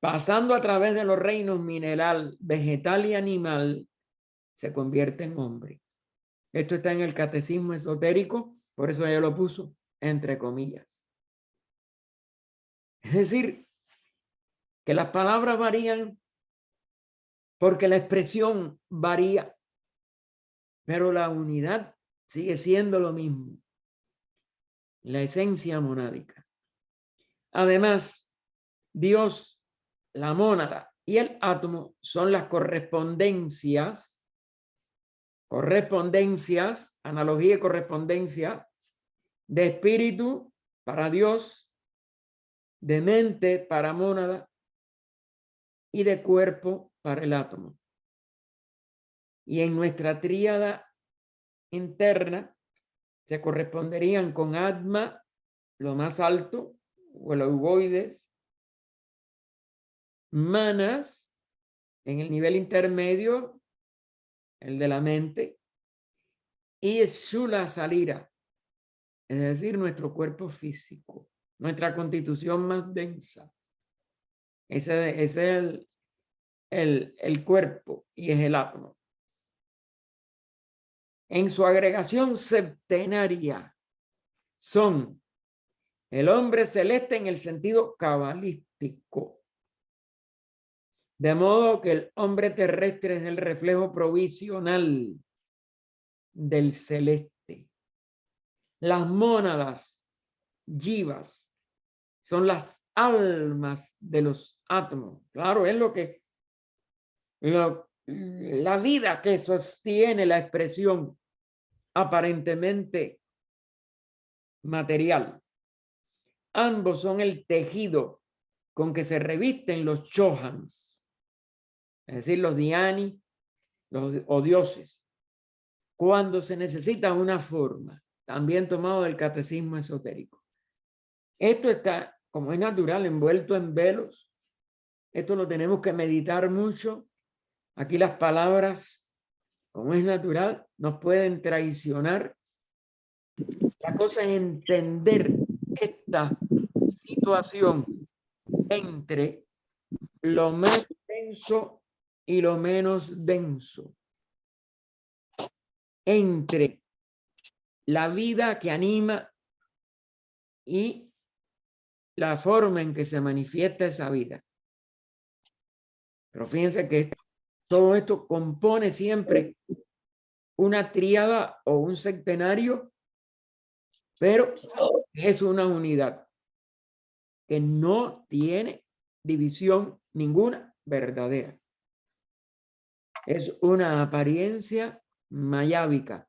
Speaker 1: pasando a través de los reinos mineral, vegetal y animal, se convierte en hombre. Esto está en el catecismo esotérico, por eso ella lo puso entre comillas. Es decir, que las palabras varían porque la expresión varía, pero la unidad sigue siendo lo mismo, la esencia monádica. Además, Dios, la mónada y el átomo son las correspondencias, analogía y correspondencia de espíritu para Dios de mente para mónada y de cuerpo para el átomo. Y en nuestra tríada interna se corresponderían con Atma, lo más alto, o el ovoides, Manas, en el nivel intermedio, el de la mente, y Shula Salira, es decir, nuestro cuerpo físico, nuestra constitución más densa. Ese es el cuerpo y es el átomo. En su agregación septenaria son el hombre celeste en el sentido cabalístico. De modo que el hombre terrestre es el reflejo provisional del celeste. Las mónadas, jivas, son las almas de los átomos. Claro, es la vida que sostiene la expresión aparentemente material. Ambos son el tejido con que se revisten los chohans, es decir, los dhyani, o dioses, cuando se necesita una forma, también tomado del catecismo esotérico. Esto está, como es natural, envuelto en velos. Esto lo tenemos que meditar mucho. Aquí las palabras, como es natural, nos pueden traicionar. La cosa es entender esta situación entre lo más denso y lo menos denso, entre la vida que anima y la forma en que se manifiesta esa vida. Pero fíjense que todo esto compone siempre una tríada o un septenario, pero es una unidad que no tiene división ninguna verdadera. Es una apariencia mayábica.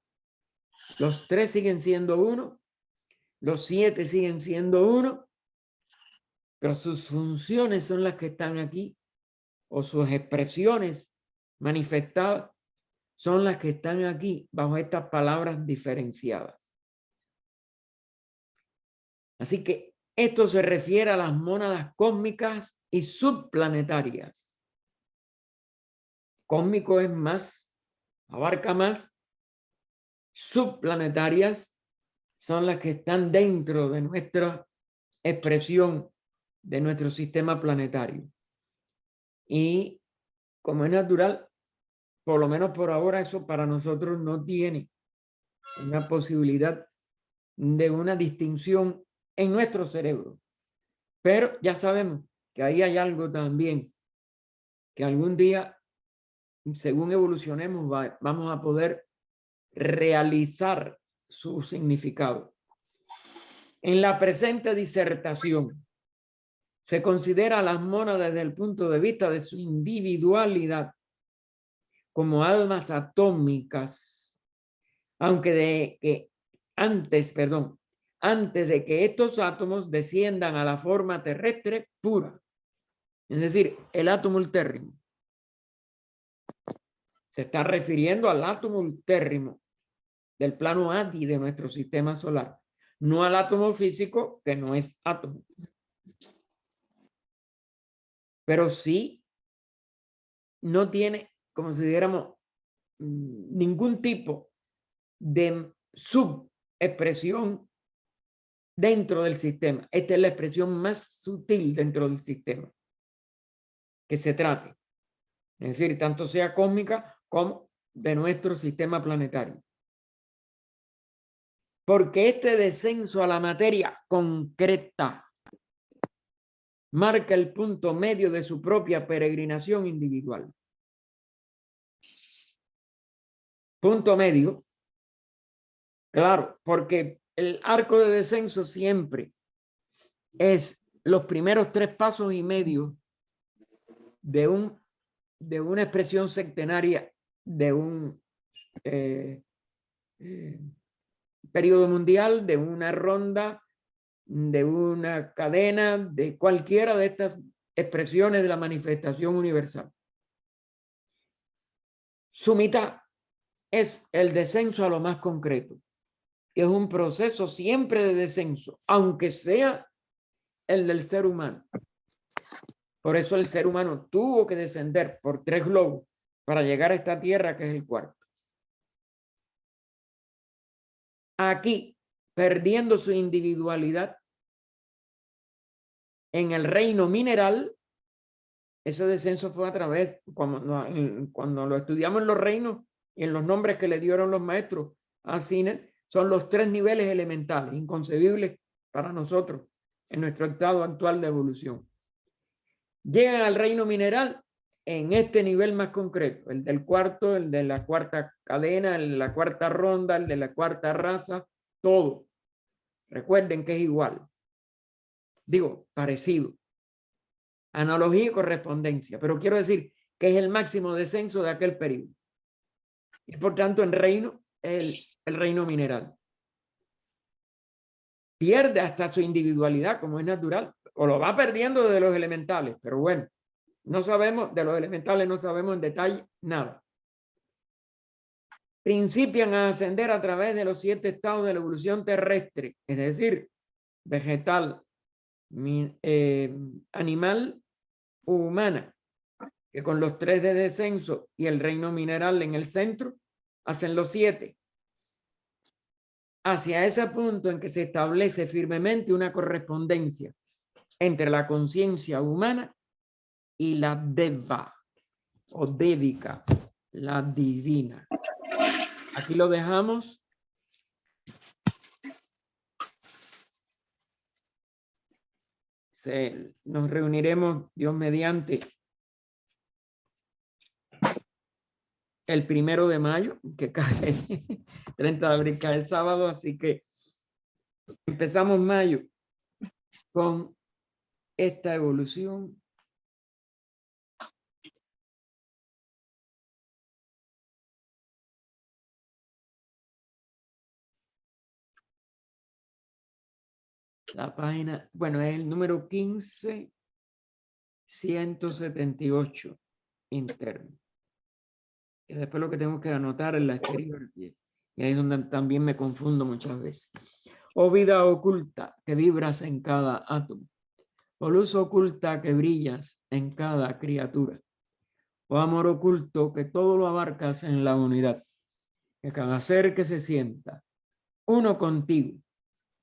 Speaker 1: Los 3 siguen siendo uno, los 7 siguen siendo uno, pero sus funciones son las que están aquí, o sus expresiones manifestadas son las que están aquí bajo estas palabras diferenciadas. Así que esto se refiere a las mónadas cósmicas y subplanetarias. Cósmico es más, abarca más. Subplanetarias son las que están dentro de nuestra expresión, de nuestro sistema planetario. Y como es natural, por lo menos por ahora, eso para nosotros no tiene una posibilidad de una distinción en nuestro cerebro. Pero ya sabemos que ahí hay algo también que algún día, según evolucionemos, vamos a poder realizar su significado. En la presente disertación se considera a las mónadas desde el punto de vista de su individualidad como almas atómicas, aunque antes de que estos átomos desciendan a la forma terrestre pura, es decir, el átomo ultérrimo. Se está refiriendo al átomo ultérrimo del plano Adi de nuestro sistema solar, no al átomo físico, que no es átomo. Pero sí no tiene, como si dijéramos, ningún tipo de subexpresión dentro del sistema. Esta es la expresión más sutil dentro del sistema que se trate. Es decir, tanto sea cósmica como de nuestro sistema planetario. Porque este descenso a la materia concreta marca el punto medio de su propia peregrinación individual. Punto medio, claro, porque el arco de descenso siempre es los primeros 3 pasos y medio de una expresión sectenaria, de un periodo mundial, de una ronda de una cadena, de cualquiera de estas expresiones de la manifestación universal. Su mitad es el descenso a lo más concreto, que es un proceso siempre de descenso, aunque sea el del ser humano. Por eso el ser humano tuvo que descender por 3 globos para llegar a esta tierra, que es el cuarto. Aquí, perdiendo su individualidad en el reino mineral, ese descenso fue a través, cuando lo estudiamos en los reinos y en los nombres que le dieron los maestros a Cine, son los 3 niveles elementales, inconcebibles para nosotros en nuestro estado actual de evolución. Llegan al reino mineral en este nivel más concreto, el del cuarto, el de la cuarta cadena, el de la cuarta ronda, el de la cuarta raza, todo. Recuerden que es igual. Digo, parecido. Analogía y correspondencia, pero quiero decir que es el máximo descenso de aquel periodo. Y por tanto, en reino, el reino mineral pierde hasta su individualidad, como es natural, o lo va perdiendo de los elementales, pero bueno, no sabemos, de los elementales no sabemos en detalle nada. Principian a ascender a través de los 7 estados de la evolución terrestre, es decir, vegetal, animal, humana, que con los 3 de descenso y el reino mineral en el centro, hacen los 7. Hacia ese punto en que se establece firmemente una correspondencia entre la conciencia humana y la deva o dédica, la divina. Aquí lo dejamos. Nos reuniremos, Dios mediante, el 1 de mayo, que cae 30 de abril, cae el sábado, así que empezamos mayo con esta evolución. La página, bueno, es el número 15.178 interno. Y después lo que tengo que anotar en la exterior. Y ahí es donde también me confundo muchas veces. Oh vida oculta que vibras en cada átomo. Oh luz oculta que brillas en cada criatura. Oh amor oculto que todo lo abarcas en la unidad. Que cada ser que se sienta uno contigo,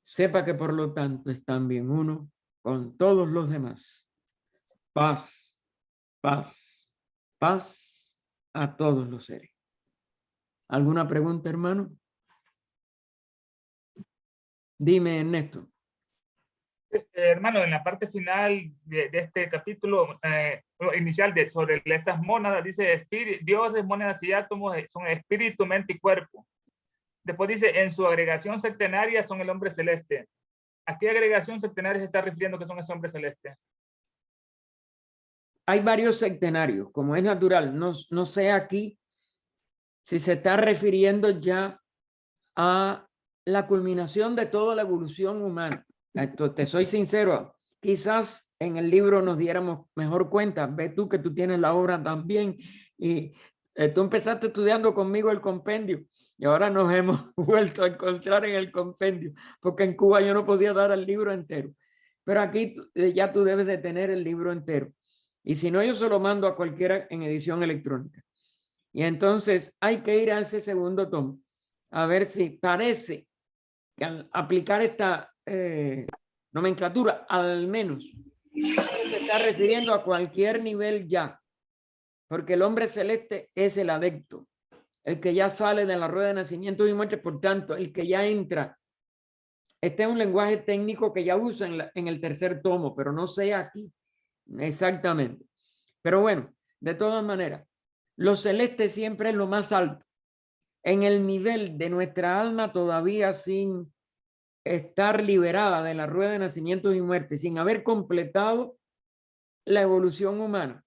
Speaker 1: sepa que por lo tanto es también uno con todos los demás. Paz, paz, paz a todos los seres. ¿Alguna pregunta, hermano? Dime, Ernesto.
Speaker 2: Hermano, en la parte final de este capítulo inicial sobre estas mónadas, dice espíritu, dioses, mónadas y átomos son espíritu, mente y cuerpo. Después dice, en su agregación septenaria son el hombre celeste. ¿A qué agregación septenaria se está refiriendo que son ese hombre celeste?
Speaker 1: Hay varios septenarios, como es natural. No sé aquí si se está refiriendo ya a la culminación de toda la evolución humana. Esto, te soy sincero, quizás en el libro nos diéramos mejor cuenta. Ve tú que tú tienes la obra también y tú empezaste estudiando conmigo el compendio y ahora nos hemos vuelto a encontrar en el compendio, porque en Cuba yo no podía dar el libro entero, pero aquí ya tú debes de tener el libro entero. Y si no, yo se lo mando a cualquiera en edición electrónica. Y entonces hay que ir a ese segundo tomo, a ver si parece que al aplicar esta nomenclatura, al menos se está refiriendo a cualquier nivel ya, porque el hombre celeste es el adepto, el que ya sale de la rueda de nacimiento y muerte, por tanto, el que ya entra. Este es un lenguaje técnico que ya usa en el tercer tomo, pero no sé aquí exactamente. Pero bueno, de todas maneras, lo celeste siempre es lo más alto. En el nivel de nuestra alma todavía sin estar liberada de la rueda de nacimiento y muerte, sin haber completado la evolución humana,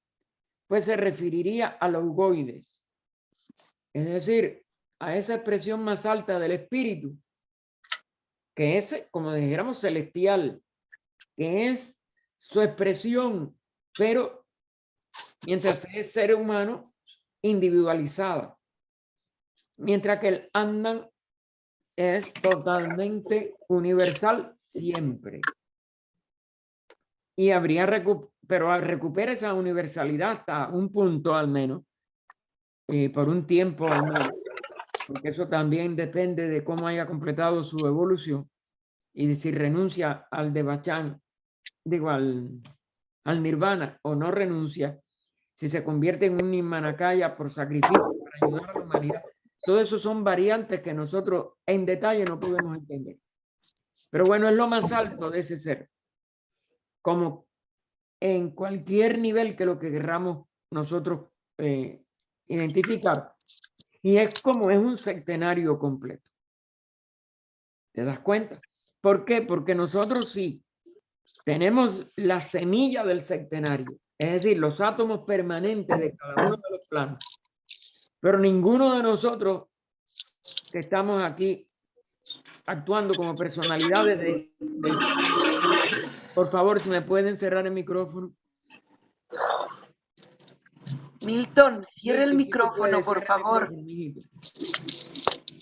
Speaker 1: pues se referiría a los ogoides. Es decir, a esa expresión más alta del espíritu que es, como dijéramos, celestial, que es su expresión, pero mientras es ser humano, individualizada. Mientras que el Andan es totalmente universal siempre. Y habría, pero recupera esa universalidad hasta un punto al menos, por un tiempo al menos, porque eso también depende de cómo haya completado su evolución y de si renuncia al Devachan, digo, al nirvana o no renuncia, si se convierte en un Nimanakaya por sacrificio para ayudar a la humanidad. Todo eso son variantes que nosotros en detalle no podemos entender. Pero bueno, es lo más alto de ese ser. Como en cualquier nivel que lo que querramos nosotros identificar. Y es como es un centenario completo. ¿Te das cuenta? ¿Por qué? Porque nosotros sí tenemos la semilla del centenario, es decir, los átomos permanentes de cada uno de los planos. Pero ninguno de nosotros que estamos aquí actuando como personalidades por favor, si me pueden cerrar el micrófono.
Speaker 3: Milton, cierra el micrófono, por favor.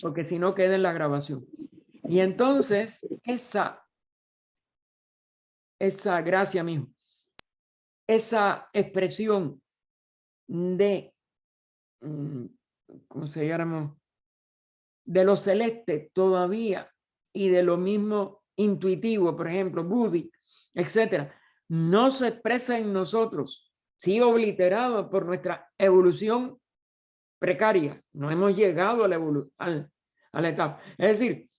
Speaker 1: Porque si no queda en la grabación. Y entonces, esa gracia, mijo, esa expresión de, ¿cómo se llama? De lo celeste todavía y de lo mismo intuitivo, por ejemplo, Buddhi, etcétera, no se expresa en nosotros, sí obliterado por nuestra evolución precaria. No hemos llegado a la etapa. Es decir,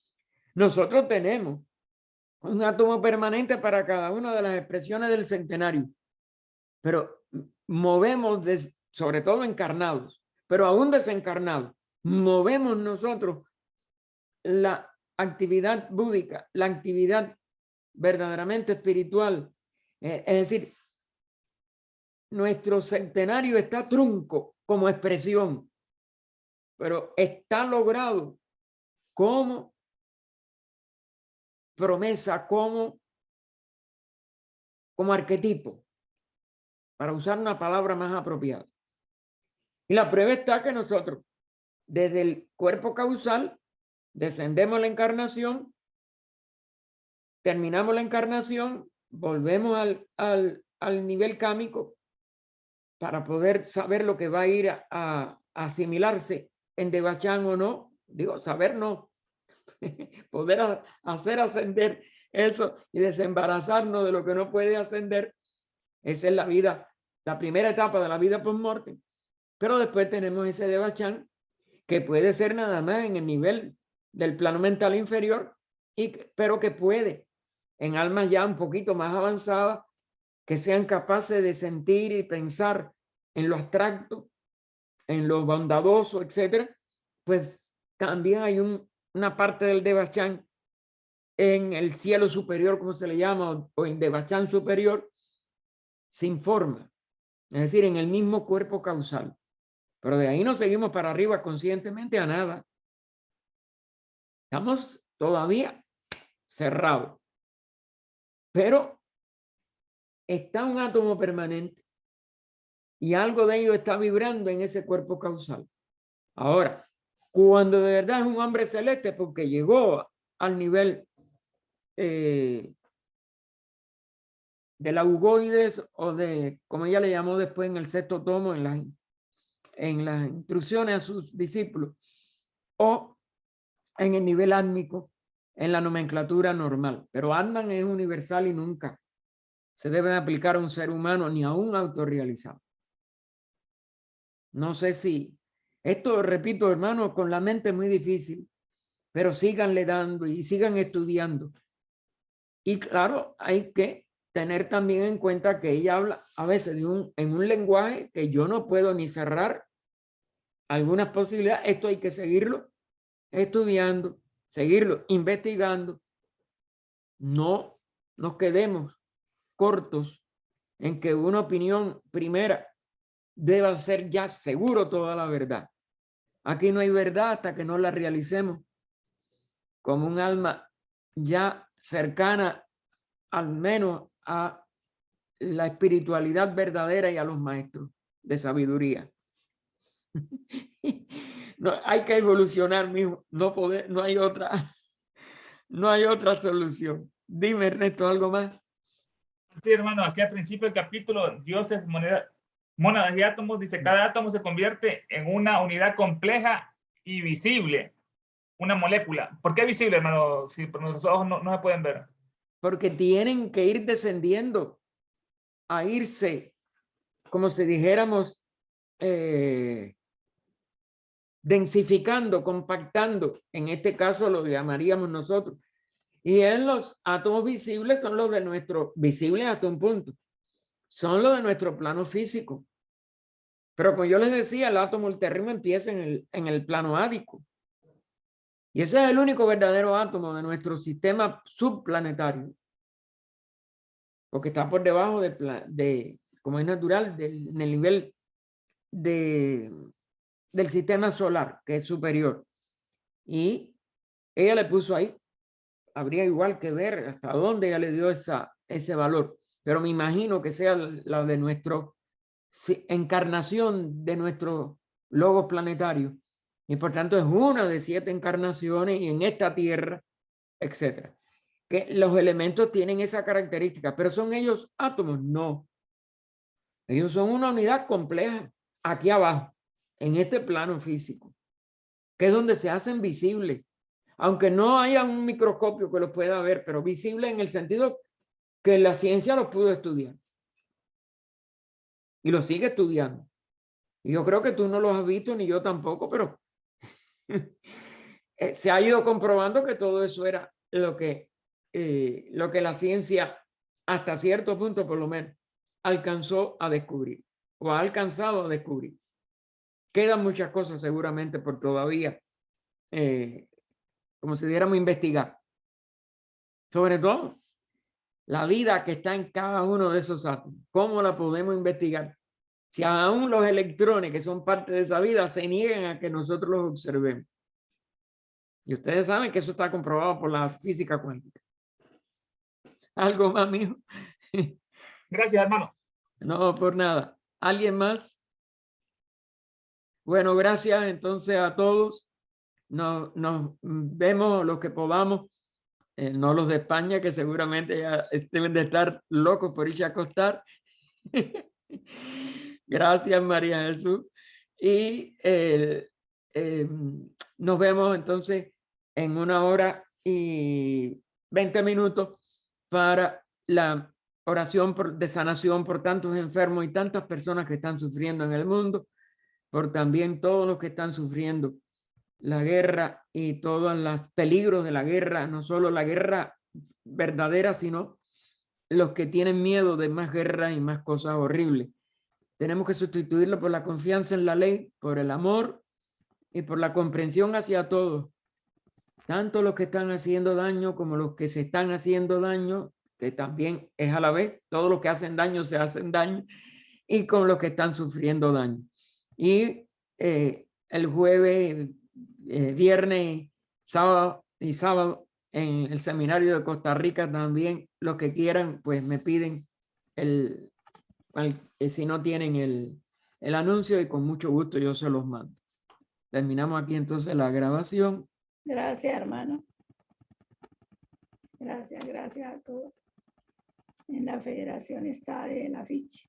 Speaker 1: nosotros tenemos un átomo permanente para cada una de las expresiones del centenario, pero movemos, sobre todo encarnados, pero aún desencarnados, movemos nosotros la actividad búdica, la actividad verdaderamente espiritual. Es decir, nuestro centenario está trunco como expresión, pero está logrado como promesa, como arquetipo, para usar una palabra más apropiada. Y la prueba está que nosotros, desde el cuerpo causal, descendemos la encarnación, terminamos la encarnación, volvemos al nivel cámico para poder saber lo que va a ir a asimilarse en Devachan o no. Digo, saber no. Poder hacer ascender eso y desembarazarnos de lo que no puede ascender. Esa es la vida, la primera etapa de la vida post-morte. Pero después tenemos ese Devachan que puede ser nada más en el nivel del plano mental inferior, pero que puede en almas ya un poquito más avanzadas que sean capaces de sentir y pensar en lo abstracto, en lo bondadoso, etcétera, pues también hay una parte del Devachan en el cielo superior, como se le llama, o en Devachan superior, sin forma, es decir, en el mismo cuerpo causal. Pero de ahí no seguimos para arriba conscientemente a nada. Estamos todavía cerrados. Pero está un átomo permanente y algo de ello está vibrando en ese cuerpo causal. Ahora, cuando de verdad es un hombre celeste porque llegó al nivel de la Ugoides o de, como ella le llamó después en el sexto tomo, en las instrucciones a sus discípulos, o en el nivel átmico, en la nomenclatura normal. Pero Andan es universal y nunca se debe aplicar a un ser humano ni a un autorrealizado. No sé si, esto repito hermano, con la mente es muy difícil, pero síganle dando y sigan estudiando. Y claro, hay que tener también en cuenta que ella habla a veces en un lenguaje que yo no puedo ni cerrar algunas posibilidades. Esto hay que seguirlo estudiando, seguirlo investigando. No nos quedemos cortos en que una opinión primera deba ser ya seguro toda la verdad. Aquí no hay verdad hasta que no la realicemos como un alma ya cercana al menos a la espiritualidad verdadera y a los maestros de sabiduría. No, hay que evolucionar, mijo. No hay otra solución. Dime, Ernesto, ¿algo más?
Speaker 2: Sí, hermano, aquí al principio del capítulo, Dios es mónadas y átomos, dice, cada átomo se convierte en una unidad compleja y visible, una molécula. ¿Por qué visible, hermano? Si por nuestros ojos no se pueden ver.
Speaker 1: Porque tienen que ir descendiendo, a irse, como si dijéramos, densificando, compactando. En este caso lo llamaríamos nosotros. Y en los átomos visibles son los de nuestro, visibles hasta un punto, son los de nuestro plano físico. Pero como yo les decía, el átomo ultérrimo empieza en el plano ádico. Y ese es el único verdadero átomo de nuestro sistema subplanetario. Porque está por debajo como es natural, en el nivel del sistema solar, que es superior. Y ella le puso ahí. Habría igual que ver hasta dónde ella le dio ese valor. Pero me imagino que sea la de nuestro encarnación de nuestro logos planetario. Y por tanto es una de 7 encarnaciones y en esta tierra, etcétera. Que los elementos tienen esa característica, pero ¿son ellos átomos? No. Ellos son una unidad compleja aquí abajo, en este plano físico, que es donde se hacen visibles. Aunque no haya un microscopio que los pueda ver, pero visible en el sentido que la ciencia los pudo estudiar. Y lo sigue estudiando. Y yo creo que tú no los has visto, ni yo tampoco, pero se ha ido comprobando que todo eso era lo que la ciencia, hasta cierto punto por lo menos, alcanzó a descubrir o ha alcanzado a descubrir. Quedan muchas cosas seguramente por todavía, como si diéramos investigar. Sobre todo, la vida que está en cada uno de esos átomos. ¿Cómo la podemos investigar? Si aún los electrones que son parte de esa vida se niegan a que nosotros los observemos. Y ustedes saben que eso está comprobado por la física cuántica. ¿Algo más, mijo?
Speaker 2: Gracias, hermano.
Speaker 1: No, por nada. ¿Alguien más? Bueno, gracias entonces a todos. Nos vemos los que podamos. No los de España, que seguramente ya deben de estar locos por irse a acostar. Gracias, María Jesús. Y nos vemos entonces en 1 hora y 20 minutos para la oración de sanación por tantos enfermos y tantas personas que están sufriendo en el mundo, por también todos los que están sufriendo la guerra y todos los peligros de la guerra, no solo la guerra verdadera, sino los que tienen miedo de más guerra y más cosas horribles. Tenemos que sustituirlo por la confianza en la ley, por el amor y por la comprensión hacia todos, tanto los que están haciendo daño como los que se están haciendo daño, que también es a la vez, todos los que hacen daño se hacen daño, y con los que están sufriendo daño. Y el jueves, viernes, sábado y sábado en el seminario de Costa Rica también, los que quieran, pues me piden si no tienen el anuncio, y con mucho gusto yo se los mando. Terminamos aquí entonces la grabación.
Speaker 4: Gracias, hermano. Gracias a todos. En la Federación está el afiche.